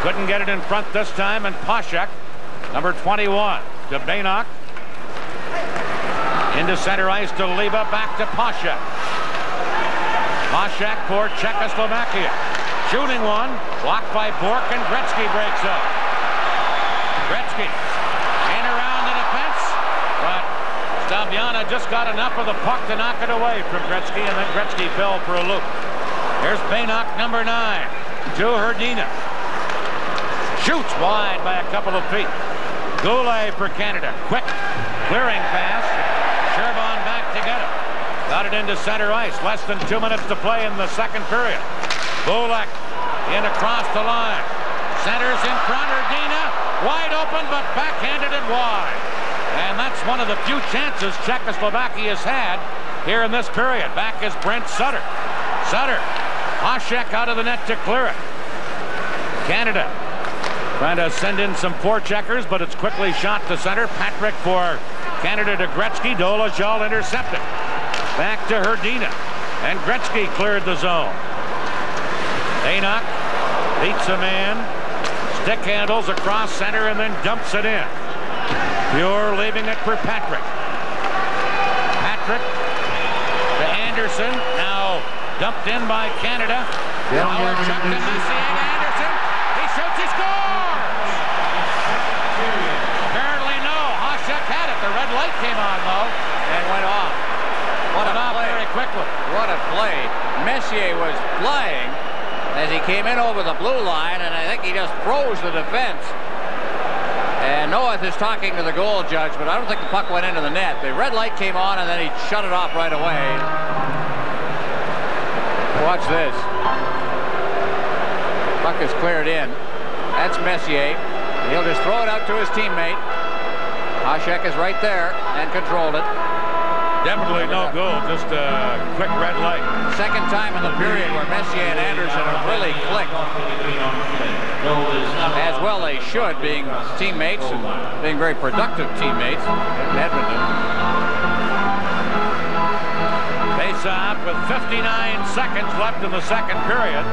couldn't get it in front this time, and Poshak, number 21, to Bainock. Into center ice to Leba, back to Poshak. Poshak for Czechoslovaquia. Shooting one, blocked by Bork, and Gretzky breaks up. Gretzky in around the defense, but Stabiana just got enough of the puck to knock it away from Gretzky, and then Gretzky fell for a loop. Here's Bainock, number 9, to Hrdina. Shoots wide by a couple of feet. Goulet for Canada. Quick clearing pass. Shervon back to get it. Got it into center ice. Less than 2 minutes to play in the second period. Bulak in across the line. Centers in front. Hrdina wide open, but backhanded it wide. And that's one of the few chances Czechoslovakia has had here in this period. Back is Brent Sutter. Sutter. Poshak out of the net to clear it. Canada trying to send in some forecheckers, but it's quickly shot to center. Patrick for Canada to Gretzky. Dolezal intercepted. Back to Hrdina. And Gretzky cleared the zone. Bainock beats a man. Stick handles across center and then dumps it in. Pure leaving it for Patrick. Patrick to Anderson. Now dumped in by Canada. Howard Chuck to Messier to Anderson. He shoots, he scores! Apparently no. Poshak had it. The red light came on though and went off. What a play. Very quickly. What a play. Messier was flying as he came in over the blue line, and I think he just froze the defense. And Noeth is talking to the goal judge, but I don't think the puck went into the net. The red light came on, and then he shut it off right away. Watch this. Puck is cleared in. That's Messier. He'll just throw it out to his teammate. Poshak is right there and controlled it. Definitely no goal, just a quick red light. Second time in the period where Messier and Anderson have really clicked. As well they should, being teammates and being very productive teammates in Edmonton. Face-off with 59 seconds left in the second period.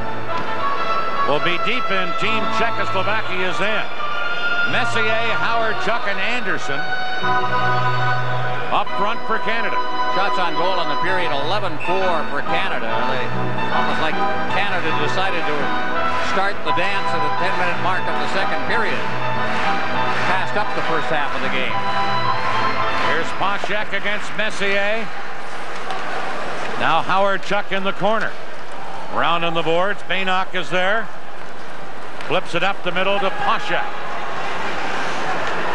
Will be deep in Team Czechoslovakia's end. Messier, Howard, Chuck, and Anderson up front for Canada. Shots on goal in the period, 11-4 for Canada. Almost like Canada decided to start the dance at the 10-minute mark of the second period. Passed up the first half of the game. Here's Poshak against Messier. Now Howard Chuck in the corner. Round on the boards. Bainock is there. Flips it up the middle to Poshak.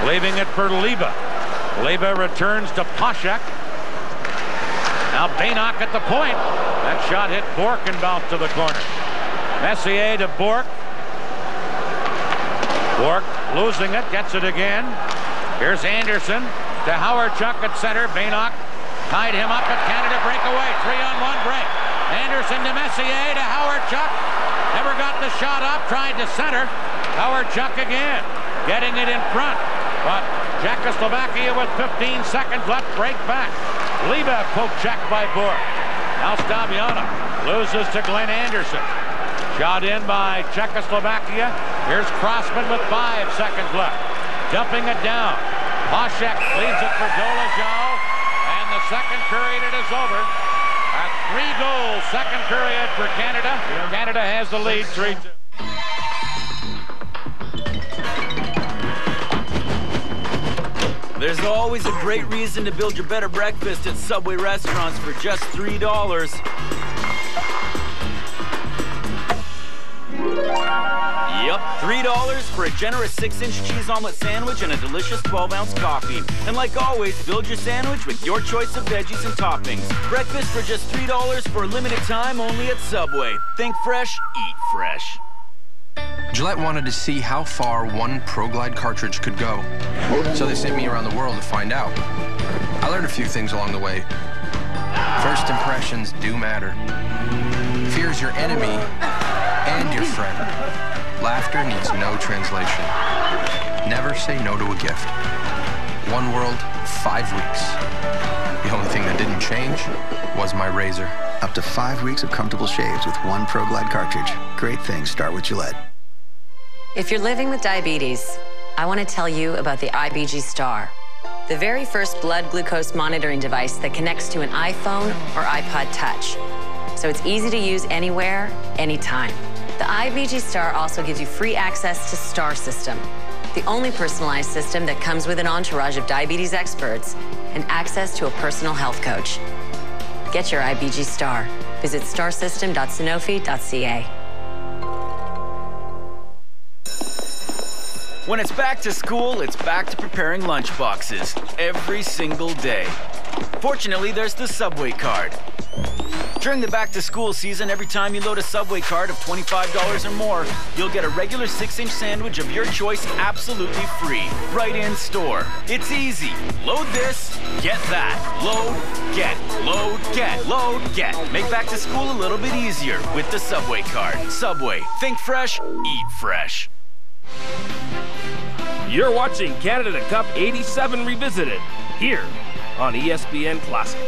Leaving it for Leba. Leba returns to Poshak. Now Bainock at the point. That shot hit Bork and bounced to the corner. Messier to Bork. Bork losing it, gets it again. Here's Anderson to Howard Chuck at center. Bainock tied him up at Canada breakaway. 3-on-1 break. Anderson to Messier to Howard Chuck. Never got the shot up, tried to center. Hawerchuk again, getting it in front. But Czechoslovakia with 15 seconds left, break back. Liba poke check by Bourque. Now Stabiana loses to Glenn Anderson. Shot in by Czechoslovakia. Here's Crossman with 5 seconds left. Dumping it down. Poshek leaves it for Dolezal. And the second period it is over. A 3-goal second period for Canada. Canada has the lead 3-2. There's always a great reason to build your better breakfast at Subway restaurants for just $3. Yep, $3 for a generous 6-inch cheese omelet sandwich and a delicious 12-ounce coffee. And like always, build your sandwich with your choice of veggies and toppings. Breakfast for just $3 for a limited time only at Subway. Think fresh, eat fresh. Gillette wanted to see how far one ProGlide cartridge could go, so they sent me around the world to find out. I learned a few things along the way. First impressions do matter. Fear is your enemy and your friend. Laughter needs no translation. Never say no to a gift. One world, 5 weeks. The only thing that didn't change was my razor. Up to 5 weeks of comfortable shaves with one ProGlide cartridge. Great things start with Gillette. If you're living with diabetes, I want to tell you about the IBG Star, the very first blood glucose monitoring device that connects to an iPhone or iPod Touch. So it's easy to use anywhere, anytime. The IBG Star also gives you free access to Star System, the only personalized system that comes with an entourage of diabetes experts and access to a personal health coach. Get your IBG Star. Visit starsystem.sanofi.ca. When it's back to school, it's back to preparing lunch boxes every single day. Fortunately, there's the Subway card. During the back-to-school season, every time you load a Subway card of $25 or more, you'll get a regular 6-inch sandwich of your choice absolutely free, right in store. It's easy. Load this, get that. Load, get, load, get, load, get. Make back to school a little bit easier with the Subway card. Subway. Think fresh, eat fresh. You're watching Canada Cup 87 Revisited here on ESPN Classic.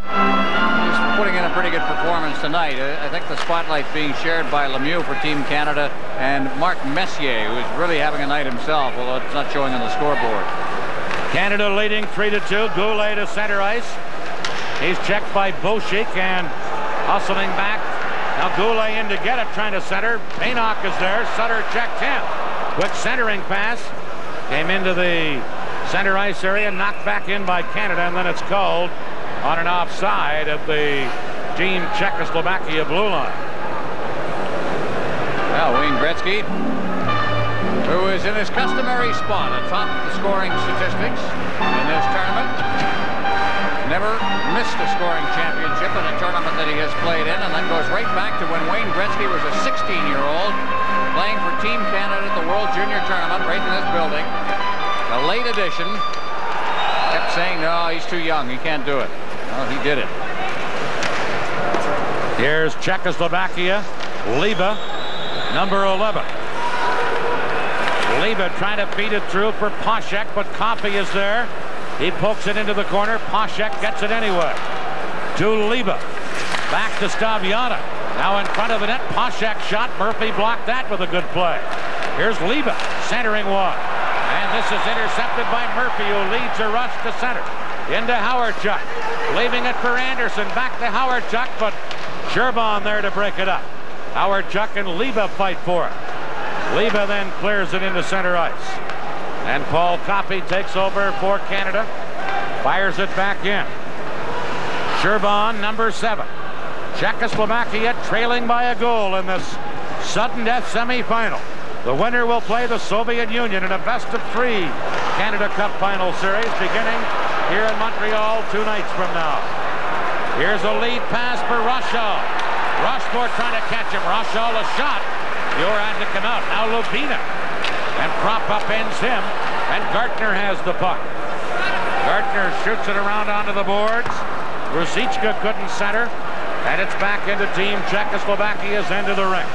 He's putting in a pretty good performance tonight. I think the spotlight being shared by Lemieux for Team Canada and Marc Messier, who's really having a night himself, although it's not showing on the scoreboard. Canada leading 3-2. Goulet to center ice. He's checked by Boschik and hustling back. Now Goulet in to get it, trying to center. Paynock is there. Sutter checked him. Quick centering pass. Came into the center ice area, knocked back in by Canada, and then it's called on an offside at the Team Czechoslovakia blue line. Well, Wayne Gretzky, who is in his customary spot atop the scoring statistics in this tournament, never missed a scoring championship in a tournament that he has played in, and that goes right back to when Wayne Gretzky was a 16-year-old playing for Team Canada at the World Junior Tournament right in this building. A late edition. Kept saying, no, he's too young, he can't do it. Well, he did it. Here's Czechoslovakia. Liba, number 11. Liba trying to beat it through for Poshek, but Coffey is there. He pokes it into the corner. Poshek gets it anyway. To Liba. Back to Stabiana. Now in front of the net. Poshek shot. Murphy blocked that with a good play. Here's Liba centering one. And this is intercepted by Murphy, who leads a rush to center. Into Hawerchuk. Leaving it for Anderson. Back to Hawerchuk, but Sherban there to break it up. Hawerchuk and Liba fight for it. Liba then clears it into center ice. And Paul Coffey takes over for Canada. Fires it back in. Sherban, number 7. Czechoslovakia trailing by a goal in this sudden death semifinal. The winner will play the Soviet Union in a best-of-3 Canada Cup final series beginning here in Montreal 2 nights from now. Here's a lead pass for Rochal. Rochefort trying to catch him. Rochal a shot. Dior had to come out. Now Lubina. And prop up ends him. And Gartner has the puck. Gartner shoots it around onto the boards. Ruzicka couldn't center. And it's back into Team Czechoslovakia's end of the ring.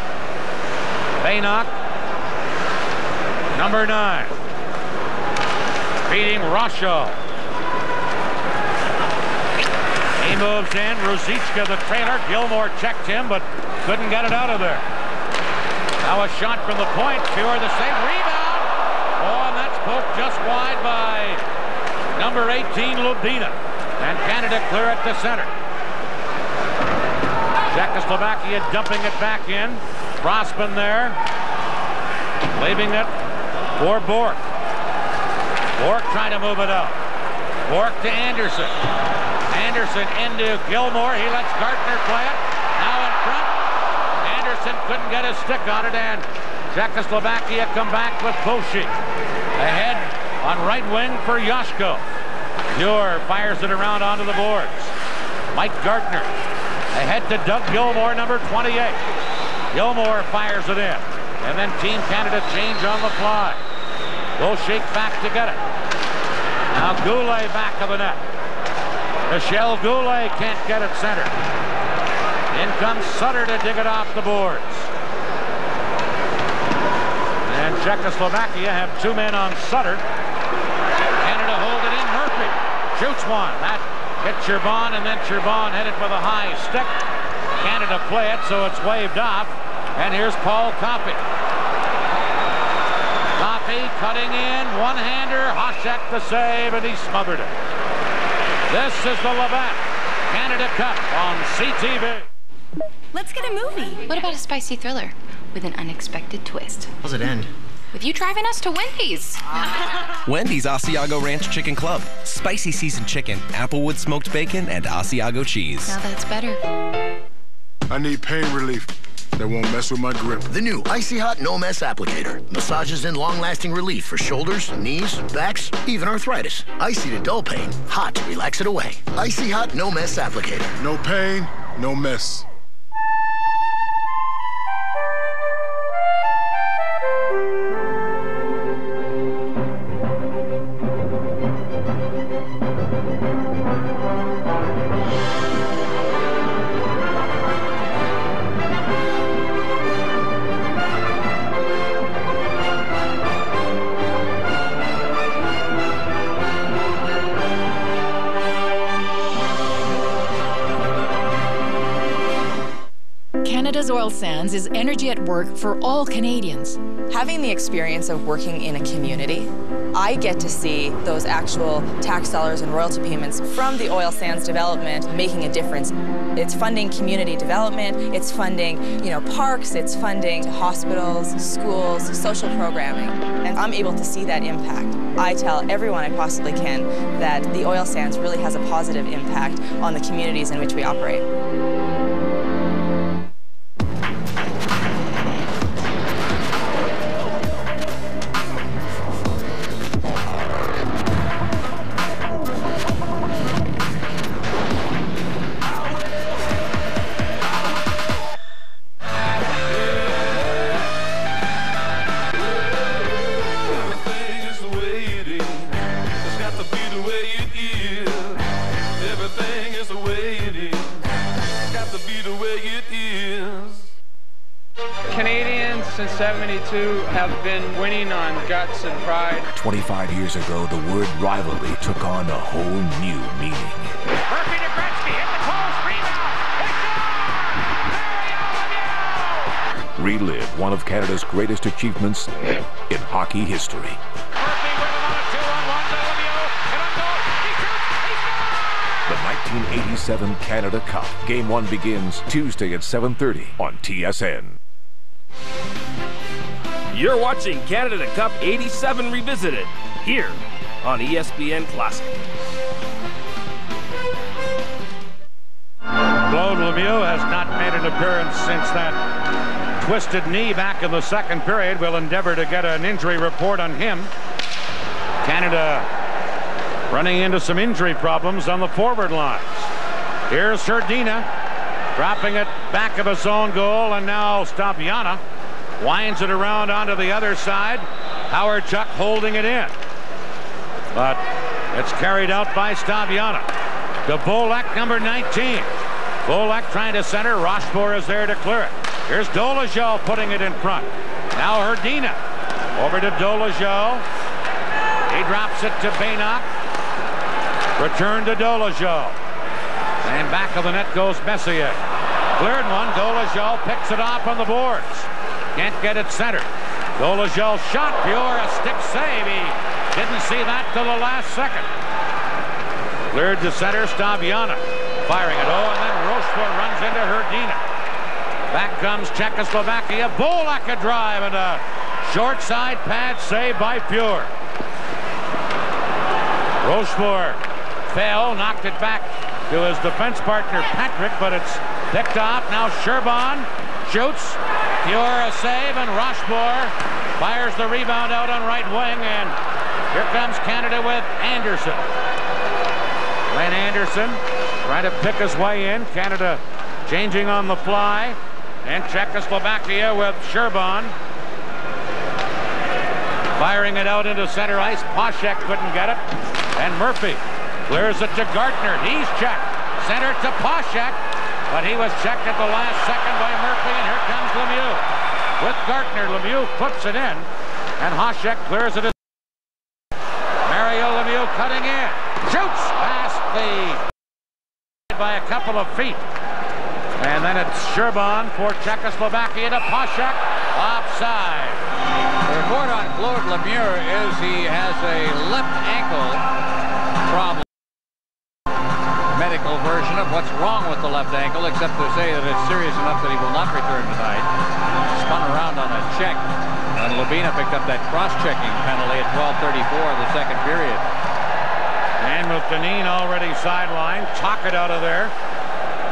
Baynock, number 9, feeding Rosho. He moves in. Ruzicka, the trailer. Gilmore checked him, but couldn't get it out of there. Now a shot from the point. Pure the save. Rebound. Oh, and that's poked just wide by number 18, Lubina. And Canada clear at the center. Czechoslovakia dumping it back in. Crossman there. Leaving it for Bork. Bork trying to move it up. Bork to Anderson. Anderson into Gilmore. He lets Gartner play it. Now in front. Anderson couldn't get his stick on it, and Czechoslovakia come back with Boshi. Ahead on right wing for Yoshko. Muir fires it around onto the boards. Mike Gartner ahead to Doug Gilmore, number 28. Gilmore fires it in. And then Team Canada change on the fly. Bolshek back to get it. Now Goulet back of the net. Michel Goulet can't get it centered. In comes Sutter to dig it off the boards. And Czechoslovakia have 2 men on Sutter. Canada hold it in. Murphy shoots one. That hit Cherbon, and then Cherbon headed for the high stick. Canada play it, so it's waved off. And here's Paul Coffey. Coffey cutting in, one-hander. Hasek the save, and he smothered it. This is the Labatt Canada Cup on CTV. Let's get a movie. What about a spicy thriller with an unexpected twist? How's it end? With you driving us to Wendy's. Wendy's Asiago Ranch Chicken Club. Spicy seasoned chicken, applewood smoked bacon, and Asiago cheese. Now that's better. I need pain relief that won't mess with my grip. The new Icy Hot No Mess Applicator. Massages in long-lasting relief for shoulders, knees, backs, even arthritis. Icy to dull pain, hot to relax it away. Icy Hot No Mess Applicator. No pain, no mess. Canada's oil sands is energy at work for all Canadians. Having the experience of working in a community, I get to see those actual tax dollars and royalty payments from the oil sands development making a difference. It's funding community development, it's funding, parks, it's funding hospitals, schools, social programming, and I'm able to see that impact. I tell everyone I possibly can that the oil sands really has a positive impact on the communities in which we operate. Since 72 have been winning on guts and pride. 25 years ago, the word rivalry took on a whole new meaning. Murphy to Gretzky, hit the post, rebound! Relive one of Canada's greatest achievements in hockey history. Murphy with him on a 2-on-1 to Lemieux, hit on goal, he shoots, he scores! The 1987 Canada Cup. Game 1 begins Tuesday at 7:30 on TSN. You're watching Canada Cup 87 Revisited, here on ESPN Classic. Claude Lemieux has not made an appearance since that twisted knee back in the second period. We'll endeavor to get an injury report on him. Canada running into some injury problems on the forward lines. Here's Serdina dropping it back of his own goal, and now Stabiana winds it around onto the other side. Howard Chuck holding it in, but it's carried out by Stabiana to Volek, number 19. Volek trying to center. Rochefort is there to clear it. Here's Dolezal putting it in front. Now Hrdina. Over to Dolezal. He drops it to Bainock. Return to Dolezal. And back of the net goes Messier. Cleared one. Dolezal picks it off on the boards. Can't get it centered. Dolezal shot. Pure a stick save. He didn't see that till the last second. Cleared to center. Staviana firing it. Oh, and then Rochefort runs into Hrdina. Back comes Czechoslovakia. Bolak a drive and a short side pad save by Pure. Rochefort fell, knocked it back to his defense partner Patrick, but it's picked off. Now Sherban shoots. Pure a save, and Rochefort fires the rebound out on right wing, and here comes Canada with Anderson. Glenn Anderson trying to pick his way in. Canada changing on the fly, and Czechoslovakia with Sherban firing it out into center ice. Poshek couldn't get it, and Murphy clears it to Gartner. He's checked. Center to Poshek, but he was checked at the last second by Murphy, and here comes Lemieux. With Gartner, Lemieux puts it in, and Poshek clears it. Mario Lemieux cutting in. Shoots past the by a couple of feet. And then it's Sherban for Czechoslovakia to Poshek. Offside. The report on Claude Lemieux is he has a left ankle problem. Medical version of what's wrong with the left ankle, except to say that it's serious enough that he will not return tonight. Spun around on a check, and Lubina picked up that cross-checking penalty at 12:34 of the second period. And with Deneen already sidelined, talk it out of there.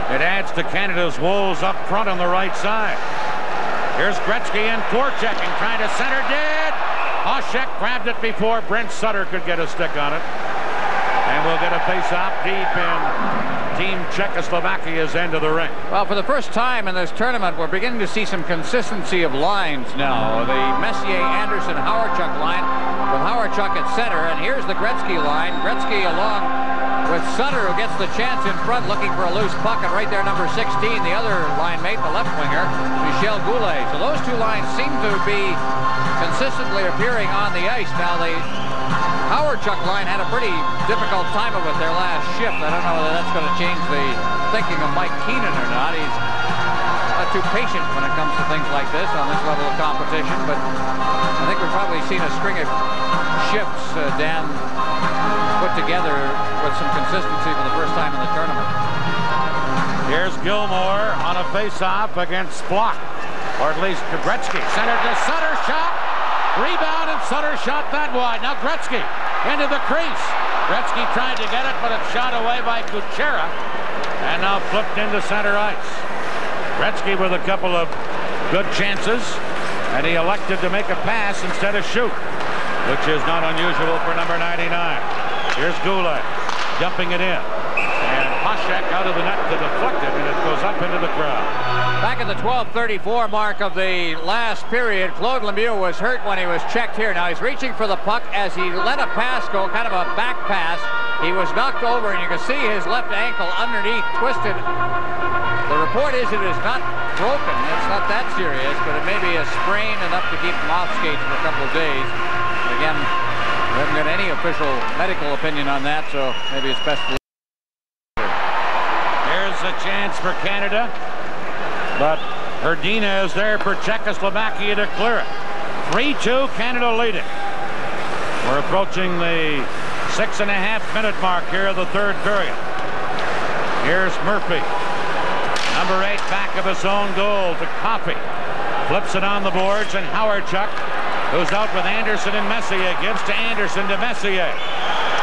It adds to Canada's woes up front on the right side. Here's Gretzky and forechecking, trying to center. Did. Poshek grabbed it before Brent Sutter could get a stick on it. And we'll get a face-off deep in Team Czechoslovakia's end of the ring. Well, for the first time in this tournament, we're beginning to see some consistency of lines now. The Messier-Anderson-Howardchuk line with Howardchuk at center, and here's the Gretzky line. Gretzky along with Sutter, who gets the chance in front, looking for a loose puck, and right there, number 16, the other line mate, the left winger, Michel Goulet. So those two lines seem to be consistently appearing on the ice. Now, the Howardchuk line had a pretty difficult time of it their last shift. I don't know whether that's going to change the thinking of Mike Keenan or not. He's not too patient when it comes to things like this on this level of competition, but I think we've probably seen a string of shifts, Dan, put together with some consistency for the first time in the tournament. Here's Gilmore on a face-off against Block, or at least to Gretzky. Center to Sutter, shot. Rebound, and Sutter shot that wide. Now Gretzky into the crease. Gretzky tried to get it, but it's shot away by Kuchera, and now flipped into center ice. Gretzky with a couple of good chances, and he elected to make a pass instead of shoot, which is not unusual for number 99. Here's Goulet dumping it in, and Poshek out of the net to deflect it, and it goes up into the crowd. Back at the 12:34 mark of the last period, Claude Lemieux was hurt when he was checked here. Now he's reaching for the puck as he let a pass go, kind of a back pass. He was knocked over, and you can see his left ankle underneath twisted. The report is it is not broken. It's not that serious, but it may be a sprain enough to keep him off skates for a couple of days. Again, we haven't got any official medical opinion on that, so maybe it's best to... Here's a chance for Canada, but Hrdina is there for Czechoslovakia to clear it. 3-2, Canada leading. We're approaching the 6.5-minute mark here of the third period. Here's Murphy. Number 8 back of his own goal to Coffey. Flips it on the boards, and Howardchuk, who's out with Anderson and Messier, gives to Anderson to Messier.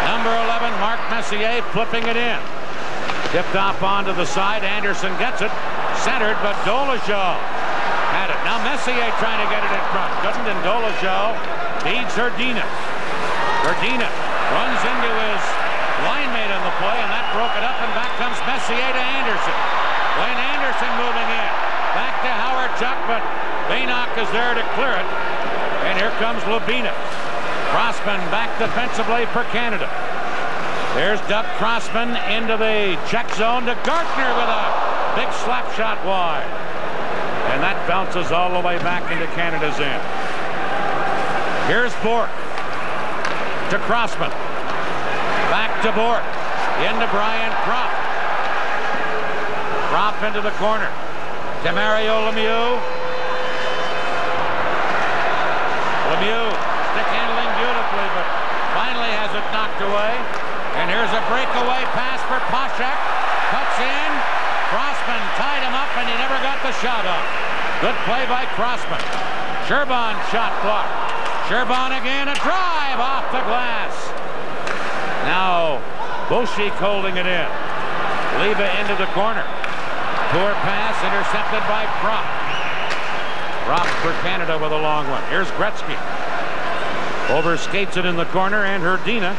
Number 11, Mark Messier, flipping it in. Tipped off onto the side. Anderson gets it. Centered, but Dolezal had it. Now Messier trying to get it in front. Couldn't, and Dolezal feeds Hrdina. Hrdina runs into his line mate on the play, and that broke it up, and back comes Messier to Anderson. Wayne Anderson moving in. Back to Howardchuk, but Bainock is there to clear it. And here comes Lubina. Crossman back defensively for Canada. There's Doug Crossman into the check zone to Gartner with a big slap shot wide. And that bounces all the way back into Canada's end. Here's Bourque to Crossman. Back to Bourque. Into Brian Propp. Propp into the corner. To Mario Lemieux. Lemieux stick handling beautifully, but finally has it knocked away. And here's a breakaway pass for Poshak. Cuts in. Crossman tied him up, and he never got the shot off. Good play by Crossman. Sherban shot blocked. Sherban again, a drive off the glass. Now Boschik holding it in. Leva into the corner. Poor pass intercepted by Propp. Propp for Canada with a long one. Here's Gretzky. Overskates it in the corner, and Hrdina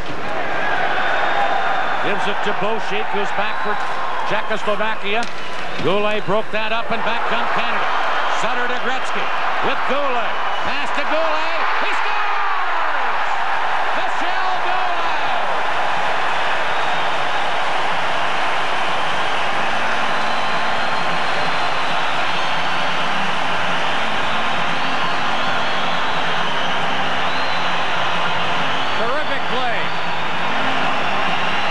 gives it to Boschik, who's back for Czechoslovakia. Goulet broke that up, and back comes Canada. Sutter to Gretzky with Goulet. Pass to Goulet. He scores! Michel Goulet! Terrific play.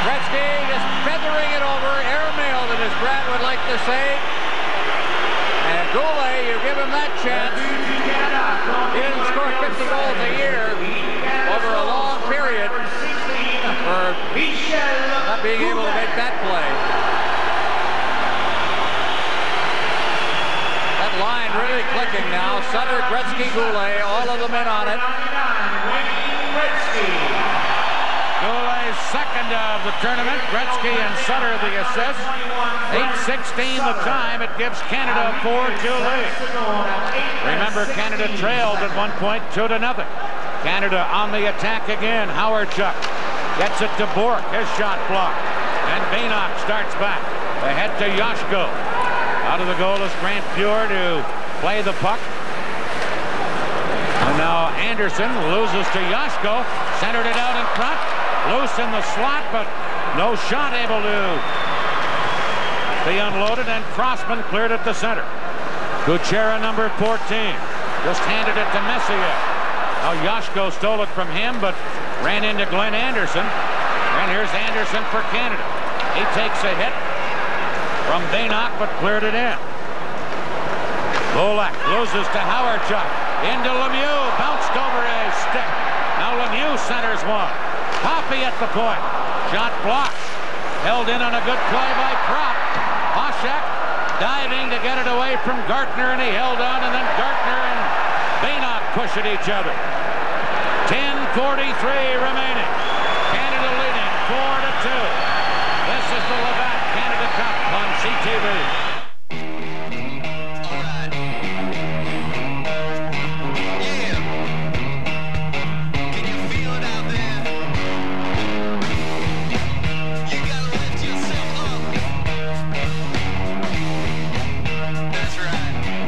Gretzky just feathering it over, airmailed it, as Brad would like to say. And Goulet, you give him that chance. He didn't score 50 goals a year over a long period for not being able to make that play. That line really clicking now. Sutter, Gretzky, Goulet, all of them in on it. Goulet's second of the tournament. Gretzky and Sutter the assist. 8:16 the time. It gives Canada a 4-2 lead. Remember, Canada trailed at one point 2-0. Canada on the attack again. Howardchuk gets it to Bourque. His shot blocked. And Bainock starts back. Ahead to Yashko. Out of the goal is Grant Pure to play the puck. And now Anderson loses to Yashko. Centered it out in front. Loose in the slot, but no shot able to be unloaded, and Crossman cleared at the center. Kuchera, number 14, just handed it to Messier. Now Yashko stole it from him, but ran into Glenn Anderson. And here's Anderson for Canada. He takes a hit from Bainock, but cleared it in. Bolak loses to Howardchuk. Into Lemieux, bounced over his stick. Now Lemieux centers one. Coffey at the point. Shot blocked. Held in on a good play by Propp. Poshak diving to get it away from Gartner, and he held on, and then Gartner and Bainock push at each other. 10:43 remaining. Canada leading 4-2. This is the Labatt Canada Cup on CTV.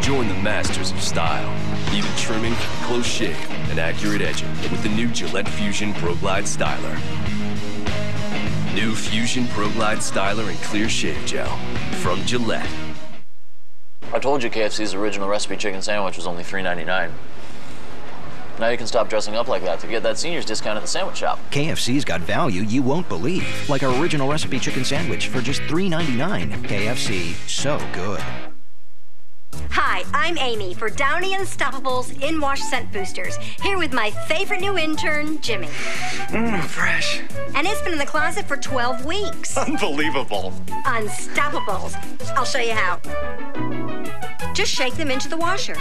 Join the masters of style. Even trimming, close shave, and accurate edging with the new Gillette Fusion Pro Glide Styler. New Fusion Pro Glide Styler and Clear Shave Gel from Gillette. I told you KFC's original recipe chicken sandwich was only $3.99. Now you can stop dressing up like that to get that senior's discount at the sandwich shop. KFC's got value you won't believe. Like our original recipe chicken sandwich for just $3.99. KFC, so good. Hi, I'm Amy for Downy Unstoppables In-Wash Scent Boosters, here with my favorite new intern, Jimmy. Fresh. And it's been in the closet for 12 weeks. Unbelievable. Unstoppables. I'll show you how. Just shake them into the washer.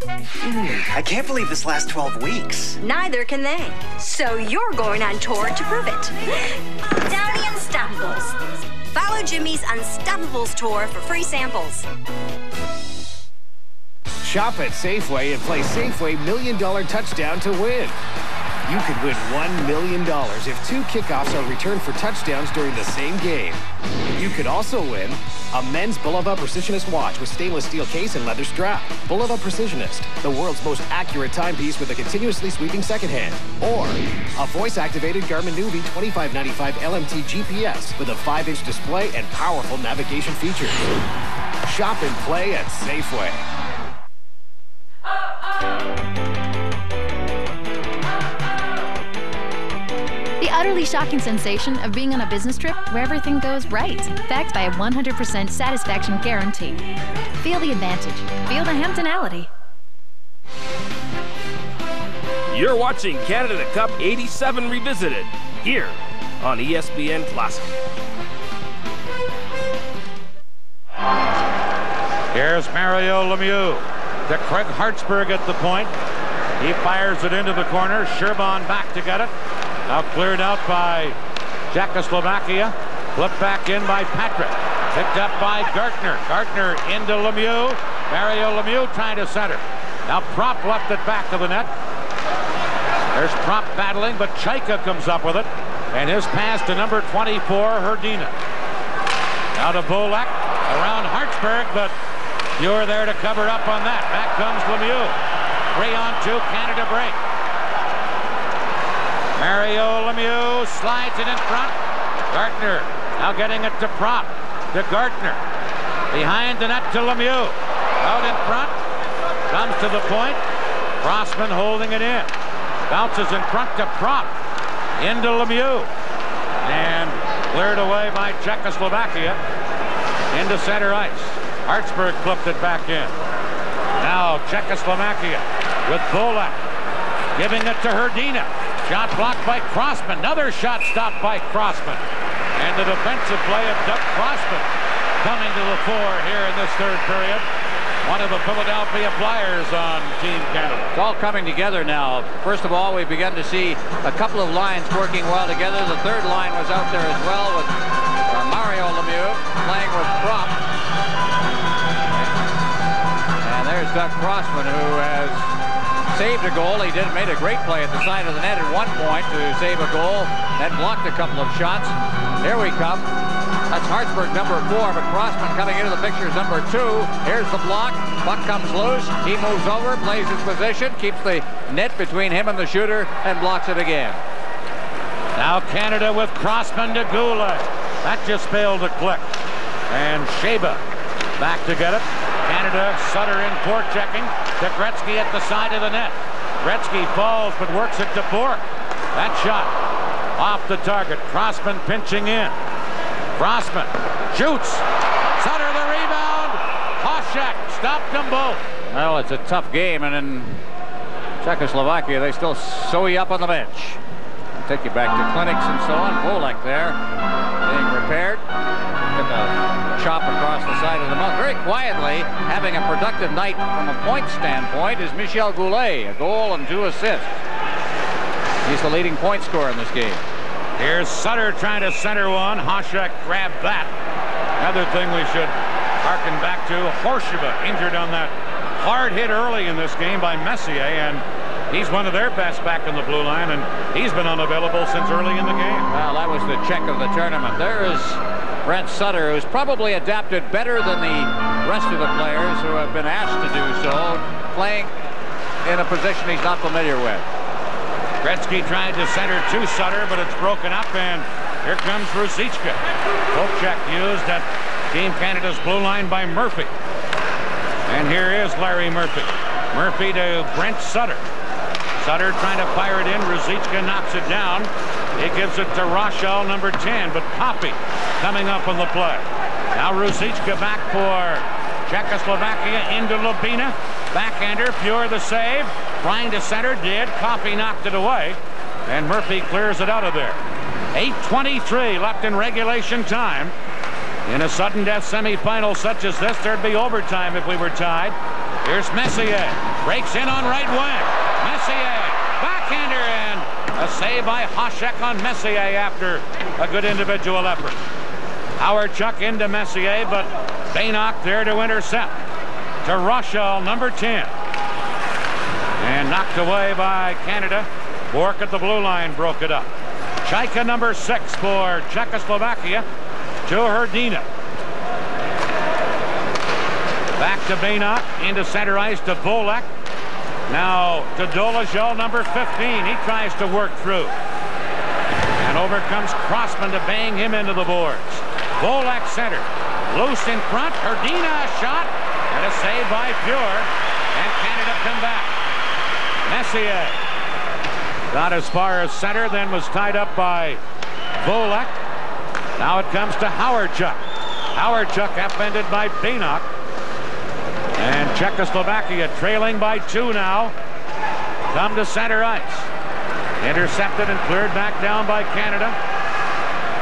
I can't believe this lasts 12 weeks. Neither can they. So you're going on tour to prove it. Downy Unstoppables. Follow Jimmy's Unstoppables tour for free samples. Shop at Safeway and play Safeway $1 Million Touchdown to win. You could win $1 million if 2 kickoffs are returned for touchdowns during the same game. You could also win a men's Bulova Precisionist watch with stainless steel case and leather strap. Bulova Precisionist, the world's most accurate timepiece with a continuously sweeping second hand. Or a voice-activated Garmin Nuvi 2595 LMT GPS with a 5-inch display and powerful navigation features. Shop and play at Safeway. The utterly shocking sensation of being on a business trip where everything goes right, backed by a 100% satisfaction guarantee. Feel the advantage. Feel the Hamptonality. You're watching Canada Cup 87 Revisited, here on ESPN Classic. Here's Mario Lemieux to Craig Hartsburg at the point. He fires it into the corner. Sherban back to get it. Now cleared out by Czechoslovakia. Flipped back in by Patrick. Picked up by Gartner. Gartner into Lemieux. Mario Lemieux trying to center. Now Prop left it back to the net. There's Prop battling, but Chaika comes up with it. And his pass to number 24, Herdina. Now to Bolek around Hartsburg, but you're there to cover up on that. Back comes Lemieux. 3-on-2, Canada break. Mario Lemieux slides it in front. Gartner now getting it to Prop. To Gartner. Behind the net to Lemieux. Out in front. Comes to the point. Crossman holding it in. Bounces in front to Prop. Into Lemieux. And cleared away by Czechoslovakia. Into center ice. Hartsburg flipped it back in. Now Czechoslovakia with Bolek. Giving it to Herdina. Shot blocked by Crossman. Another shot stopped by Crossman. And the defensive play of Doug Crossman coming to the fore here in this third period. One of the Philadelphia Flyers on Team Canada. It's all coming together now. First of all, we've begun to see a couple of lines working well together. The third line was out there as well with Mario Lemieux playing with Prop. And there's Doug Crossman, who has saved a goal. He made a great play at the side of the net at one point to save a goal, then blocked a couple of shots. Here we come. That's Hartsburg, number 4, but Crossman coming into the picture is number 2. Here's the block. Puck comes loose. He moves over, plays his position, keeps the net between him and the shooter, and blocks it again. Now Canada with Crossman to Goulet. That just failed to click. And Sheba back to get it. Canada, Sutter in forechecking. To Gretzky at the side of the net. Gretzky falls but works it to Bourque. That shot off the target. Crossman pinching in. Crossman shoots. Sutter the rebound. Hoshek stopped them both. Well, it's a tough game, and in Czechoslovakia, they still sew you up on the bench. Take you back to clinics and so on. Bolek there being repaired. Took a chop across the side of the mouth. Very quietly, having a productive night from a point standpoint, is Michel Goulet. A goal and 2 assists. He's the leading point scorer in this game. Here's Sutter trying to center one. Hoshek grabbed that. Another thing we should harken back to, Horsheva injured on that hard hit early in this game by Messier, and he's one of their best back in the blue line, and he's been unavailable since early in the game. Well, that was the check of the tournament. There is Brent Sutter, who's probably adapted better than the rest of the players who have been asked to do so, playing in a position he's not familiar with. Gretzky tried to center to Sutter, but it's broken up, and here comes Ruzicka. Pochek used at Team Canada's blue line by Murphy. And here is Larry Murphy. Murphy to Brent Sutter. Sutter trying to fire it in. Ruzicka knocks it down. He gives it to Rochelle, number 10, but Poppy coming up on the play. Now Ruzicka back for Czechoslovakia into Lubina. Backhander, Pure the save. Trying to center, did. Coffey knocked it away. And Murphy clears it out of there. 8:23 left in regulation time. In a sudden death semifinal such as this, there'd be overtime if we were tied. Here's Messier. Breaks in on right wing. Messier. Backhander, and a save by Hoshek on Messier after a good individual effort. Howard Chuck into Messier, but Baynock there to intercept. To Rochelle, number 10. And knocked away by Canada. Bourque at the blue line broke it up. Chaika, number 6 for Czechoslovakia. To Herdina. Back to Baynock. Into center ice to Bolek. Now to Dolezal, number 15. He tries to work through. And over comes Crossman to bang him into the boards. Bolek center. Loose in front. Herdina shot. And a save by Pure. And Canada come back. Messier got as far as center, then was tied up by Volek. Now it comes to Howardchuk. Howardchuk upended by Bannock. And Czechoslovakia trailing by 2 now. Come to center ice. Intercepted and cleared back down by Canada.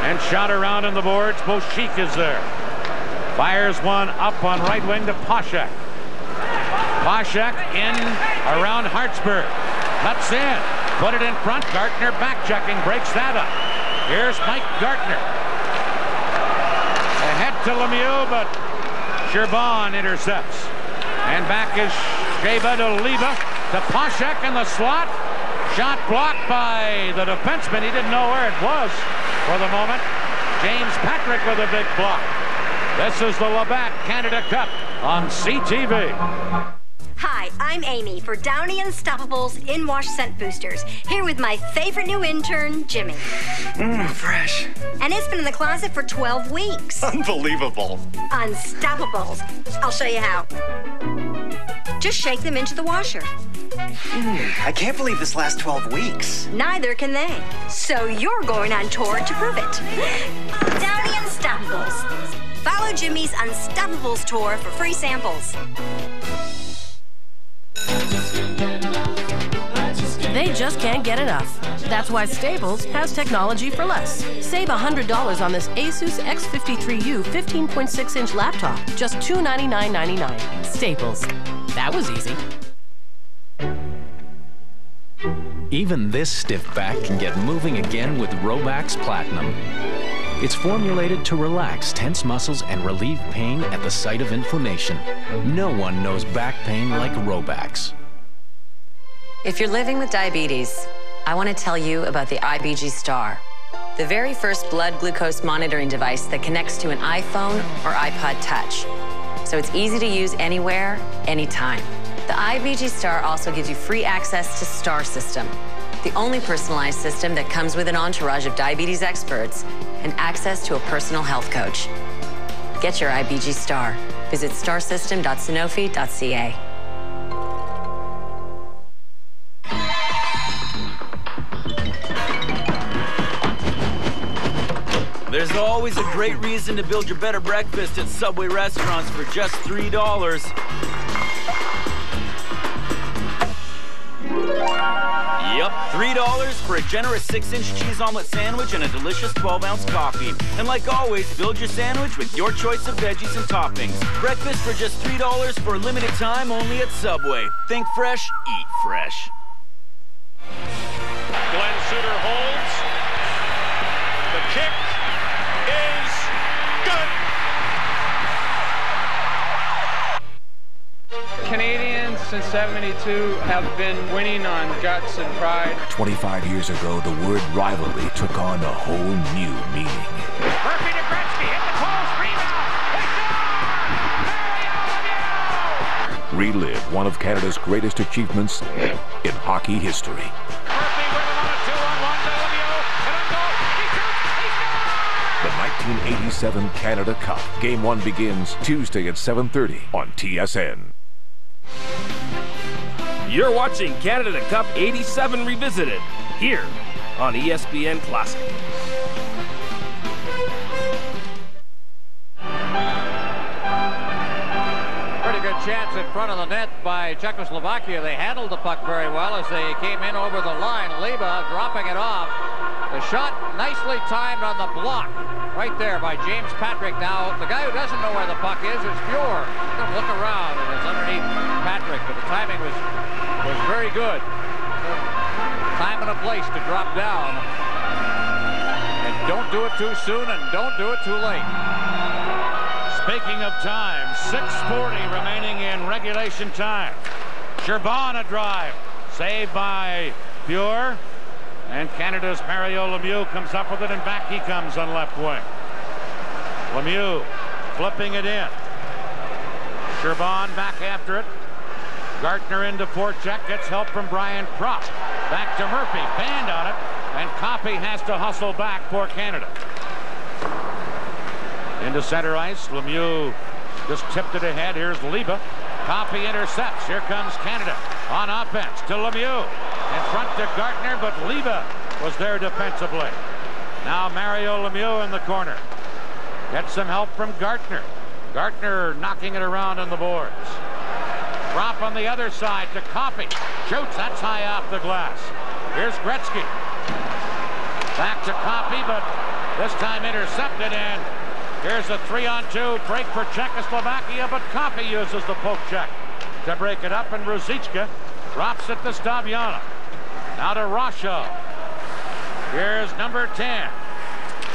And shot around in the boards. Boshik is there. Fires one up on right wing to Poshak. Poshak in around Hartsburg. Cuts in. Put it in front. Gartner back checking. Breaks that up. Here's Mike Gartner. Ahead to Lemieux, but Sherban intercepts. And back is Sheba to Leva to Poshak in the slot. Shot blocked by the defenseman. He didn't know where it was for the moment. James Patrick with a big block. This is the Labatt Canada Cup on CTV. Hi, I'm Amy for Downey Unstoppables In-Wash Scent Boosters. Here with my favorite new intern, Jimmy. Fresh. And it's been in the closet for 12 weeks. Unbelievable. Unstoppables. I'll show you how. Just shake them into the washer. I can't believe this lasts 12 weeks. Neither can they. So you're going on tour to prove it. Downey Unstoppables. Follow Jimmy's Unstoppables tour for free samples. They just can't get enough. That's why Staples has technology for less. Save $100 on this Asus X53U 15.6-inch laptop. Just $299.99. Staples. That was easy. Even this stiff back can get moving again with Robax Platinum. It's formulated to relax tense muscles and relieve pain at the site of inflammation. No one knows back pain like Robax. If you're living with diabetes, I want to tell you about the IBG Star, the very first blood glucose monitoring device that connects to an iPhone or iPod Touch. So it's easy to use anywhere, anytime. The IBG Star also gives you free access to Star System, the only personalized system that comes with an entourage of diabetes experts and access to a personal health coach. Get your IBG Star. Visit starsystem.sanofi.ca. There's always a great reason to build your better breakfast at Subway restaurants for just $3. Yep, $3 for a generous 6-inch cheese omelet sandwich and a delicious 12-ounce coffee. And like always, build your sandwich with your choice of veggies and toppings. Breakfast for just $3 for a limited time only at Subway. Think fresh, eat fresh. Glenn Suter holds. The kick is good. Canadians since '72 have been winning on guts and pride. 25 years ago, the word rivalry took on a whole new meaning. Murphy to Gretzky, hit the post, rebound, Relive one of Canada's greatest achievements in hockey history. Murphy with him on a 2-on-1 to Lemieux, and a goal, he shoots, he scores! The 1987 Canada Cup. Game 1 begins Tuesday at 7:30 on TSN. You're watching Canada Cup 87 Revisited here on ESPN Classic. Pretty good chance in front of the net by Czechoslovakia. They handled the puck very well as they came in over the line. Leba dropping it off. The shot nicely timed on the block. Right there by James Patrick. Now, the guy who doesn't know where the puck is Fuhr. Look around, and it's underneath Patrick, but the timing was very good. Time and a place to drop down. And don't do it too soon, and don't do it too late. Speaking of time, 6:40 remaining in regulation time. Sherban a drive. Saved by Fuhr. And Canada's Mario Lemieux comes up with it, and back he comes on left wing. Lemieux flipping it in. Sherban back after it. Gartner into forecheck, gets help from Brian Propp. Back to Murphy, banned on it, and Coupe has to hustle back for Canada. Into center ice, Lemieux just tipped it ahead. Here's Leba. Coupe intercepts. Here comes Canada. on offense to Lemieux. In front to Gartner, but Leva was there defensively. Now Mario Lemieux in the corner. Gets some help from Gartner. Gartner knocking it around on the boards. Drop on the other side to Coffey. Shoots, that's high off the glass. Here's Gretzky. Back to Coffey, but this time intercepted, and here's a 3-on-2 break for Czechoslovakia, but Coffey uses the poke check to break it up, and Ruzicka drops it to Staviana. Now to Rochel. Here's number 10.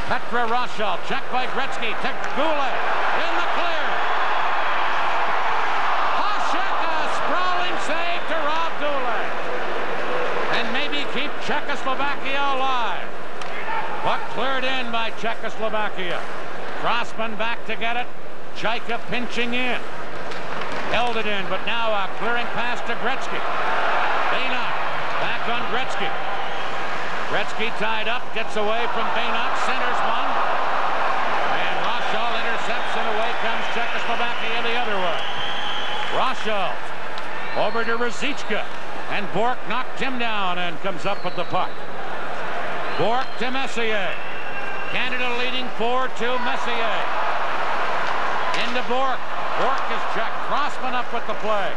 Petra Rochel, checked by Gretzky, to Goulet, in the clear. Hasek, a sprawling save to Rob Goulet. And maybe keep Czechoslovakia alive. Puck cleared in by Czechoslovakia. Crossman back to get it. Chaika pinching in. Held it in, but now a clearing pass to Gretzky. Bainok back on Gretzky. Gretzky tied up, gets away from Bainok, centers one. And Rochel intercepts, and away comes Czechoslovakia the other way. Rochel over to Ruzicka, and Bork knocked him down and comes up with the puck. Bork to Messier. Canada leading 4-2. Messier. Into Bork. Bork is checked. Crossman up with the play.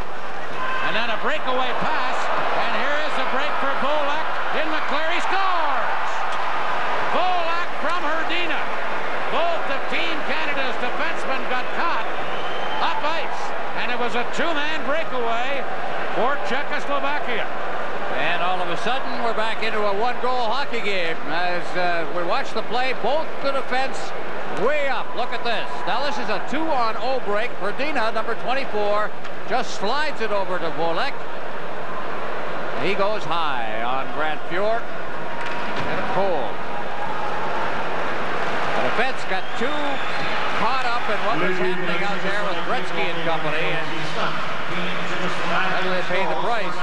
And then a breakaway pass. And here is a break for Bolek. In the clear, he scores! Bolek from Hrdina. Both of Team Canada's defensemen got caught up ice. And it was a two-man breakaway for Czechoslovakia. And all of a sudden, we're back into a one-goal hockey game. As we watch the play, both the defense way up. Look at this. Now, this is a 2-on-0 break. Hrdina, number 24, just slides it over to Bolek. He goes high on Grant Fjord. And cold. The defense got too caught up in what was happening out there with Gretzky and company. And they paid the price.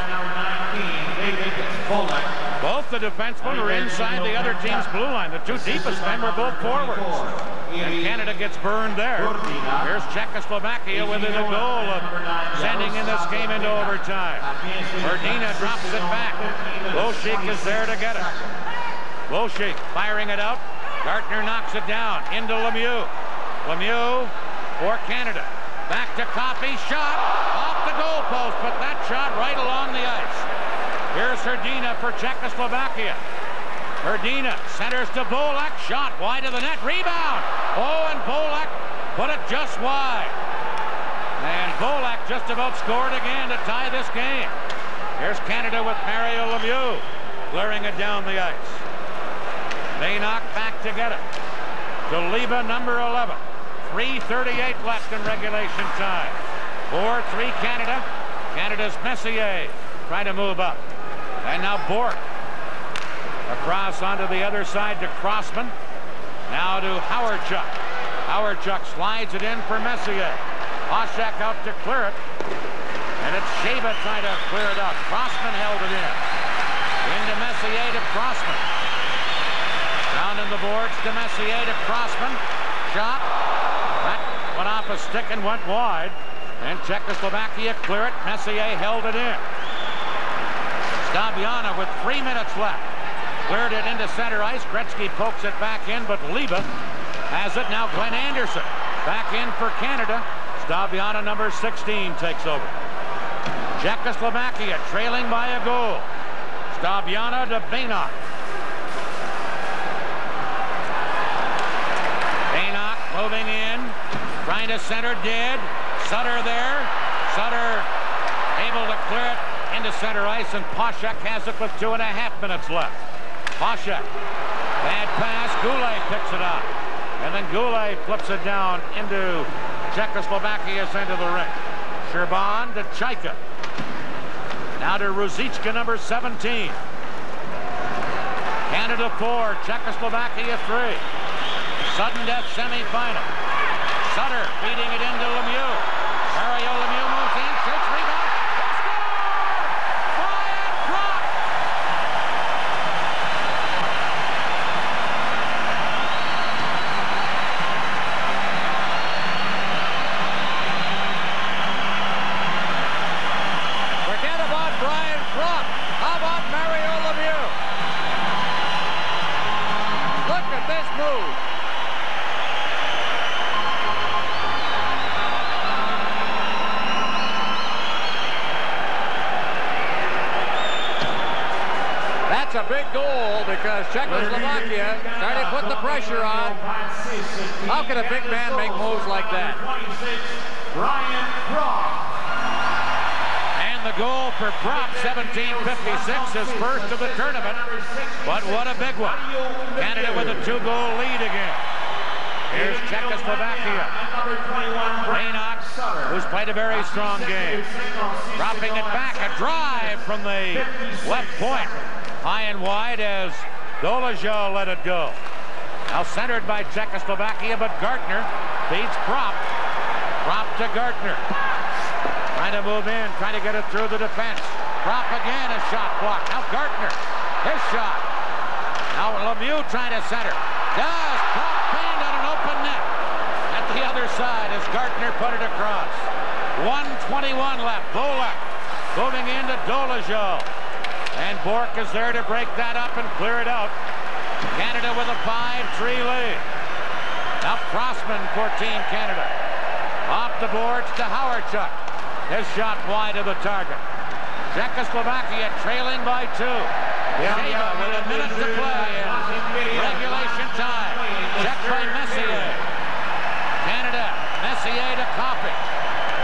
Both the defensemen were inside the other team's blue line. The two deepest men were both forwards. And Canada gets burned there. Here's Czechoslovakia within a goal of sending in this game into overtime. Hrdina drops it back. Bolshik is there to get it. Bolshik firing it out. Gartner knocks it down into Lemieux. Lemieux for Canada. Back to Coffey. Shot off the goalpost, but that shot right along the ice. Here's Hrdina for Czechoslovakia. Hrdina centers to Bolek. Shot wide of the net. Rebound. Oh, and Bolek put it just wide. And Bolek just about scored again to tie this game. Here's Canada with Mario Lemieux clearing it down the ice. Bainok back to get it. To Leva, number 11. 3:38 left in regulation time. 4-3 Canada. Canada's Messier trying to move up. And now Bork. Across onto the other side to Crossman. Now to Howardchuk. Howardchuk slides it in for Messier. Hasek out to clear it. And it's Sheva trying to clear it up. Crossman held it in. Into Messier to Crossman. Down in the boards to Messier to Crossman. Shot. That went off a stick and went wide. And Czechoslovakia clear it. Messier held it in. Staviana with 3 minutes left. Cleared it into center ice. Gretzky pokes it back in, but Leva has it. Now Glenn Anderson back in for Canada. Staviana, number 16, takes over. Czechoslovakia trailing by a goal. Staviana to Bainok. Bainok moving in. Trying to center, did. Sutter there. Sutter able to clear it into center ice, and Poshak has it with 2.5 minutes left. Poshak, bad pass. Goulet picks it up. And then Goulet flips it down into Czechoslovakia's end of the ring. Sherban to Chaika. Now to Ruzicka, number 17. Canada 4, Czechoslovakia 3. Sudden death semifinal. Sutter feeding it into Lemieux. Mario Lemieux moves in, shoots, rebound. Brian Propp. Forget about Brian Czechoslovakia starting to put the pressure on. How can a big man make moves like that? And the goal for Prop, 1756, his first of the tournament. But what a big one. Canada with a 2-goal lead again. Here's Czechoslovakia. Raynock, who's played a very strong game. Dropping it back, a drive from the left point. High and wide as Dolezal let it go. Now centered by Czechoslovakia, but Gartner beats Prop. Prop to Gartner. Trying to move in, trying to get it through the defense. Prop again, a shot blocked. Now Gartner, his shot. Now Lemieux trying to center. Does Prop pinned on an open net. At the other side as Gartner put it across. 1:21 left. Bolek moving into Dolezal. And Bork is there to break that up and clear it out. Canada with a 5-3 lead. Now Crossman for Team Canada. Off the boards to Howardchuk. His shot wide of the target. Czechoslovakia trailing by 2. Sheva with a minute to play in regulation time. Checked by Messier. Canada, Messier to Coffey.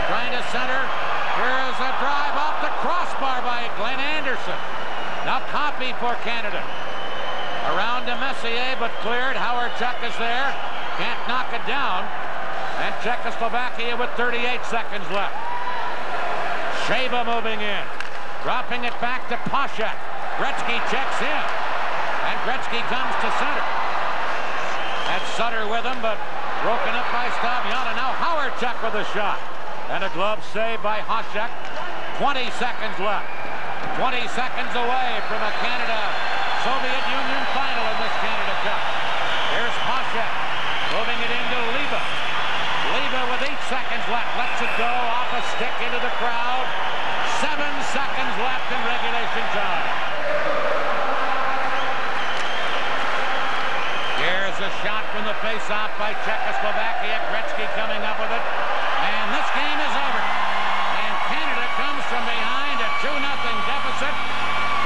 Trying to center. Here is a drive off the crossbar by Glenn Anderson. Now Coffey for Canada. Around to Messier, but cleared. Howardchuk is there. Can't knock it down. And Czechoslovakia with 38 seconds left. Sheva moving in. Dropping it back to Poshak. Gretzky checks in. And Gretzky comes to center. That's Sutter with him, but broken up by Staviana. Now Howardchuk with a shot. And a glove save by Hoshek. 20 seconds left. 20 seconds away from a Canada-Soviet Union final in this Canada Cup. Here's Hoshek moving it into Leva. Leva with 8 seconds left. Lets it go off a stick into the crowd. 7 seconds left in regulation time. Here's a shot from the face-off by Czechoslovakia. Gretzky coming up with it. And this game is over. And Canada comes from behind a 2-0 deficit.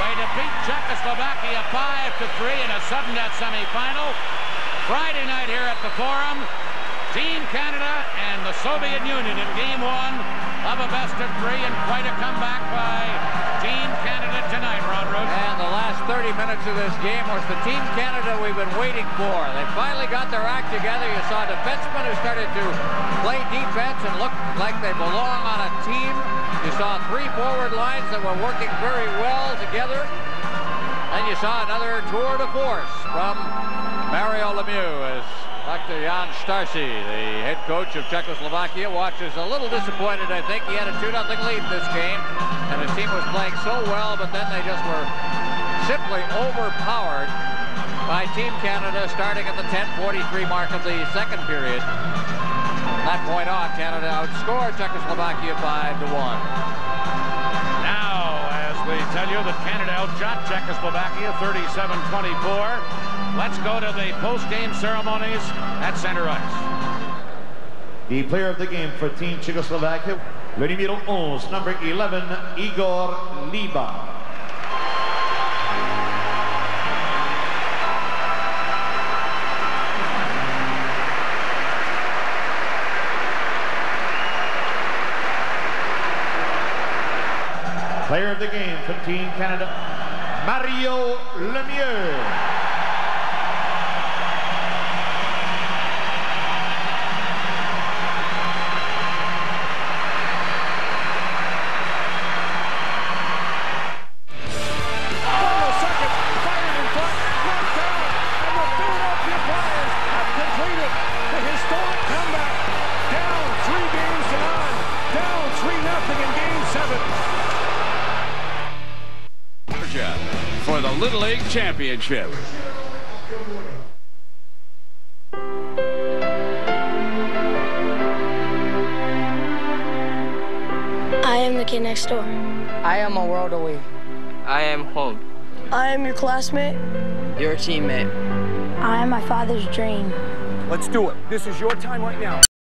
They defeat Czechoslovakia 5-3 in a sudden death semifinal. Friday night here at the Forum. Team Canada and the Soviet Union in Game 1 of a best-of-3, and quite a comeback by Team Canada tonight, Ron Root. And the last 30 minutes of this game was the Team Canada we've been waiting for. They finally got their act together. You saw defensemen who started to play defense and look like they belong on a team. You saw 3 forward lines that were working very well together. And you saw another tour de force from Mario Lemieux as Dr. Jan Starcy, the head coach of Czechoslovakia, watches a little disappointed, I think. He had a 2-0 lead this game, and his team was playing so well, but then they just were simply overpowered by Team Canada starting at the 10:43 mark of the second period. From that point on, Canada outscored Czechoslovakia 5-1. Now, as we tell you that Canada outshot Czechoslovakia 37-24. Let's go to the post-game ceremonies at center ice. The player of the game for Team Czechoslovakia, le numéro 11, number 11, Igor Liba. Player of the game for Team Canada, Mario Lemieux. For the Little League Championship. I am the kid next door. I am a world away. I am home. I am your classmate. Your teammate. I am my father's dream. Let's do it. This is your time right now.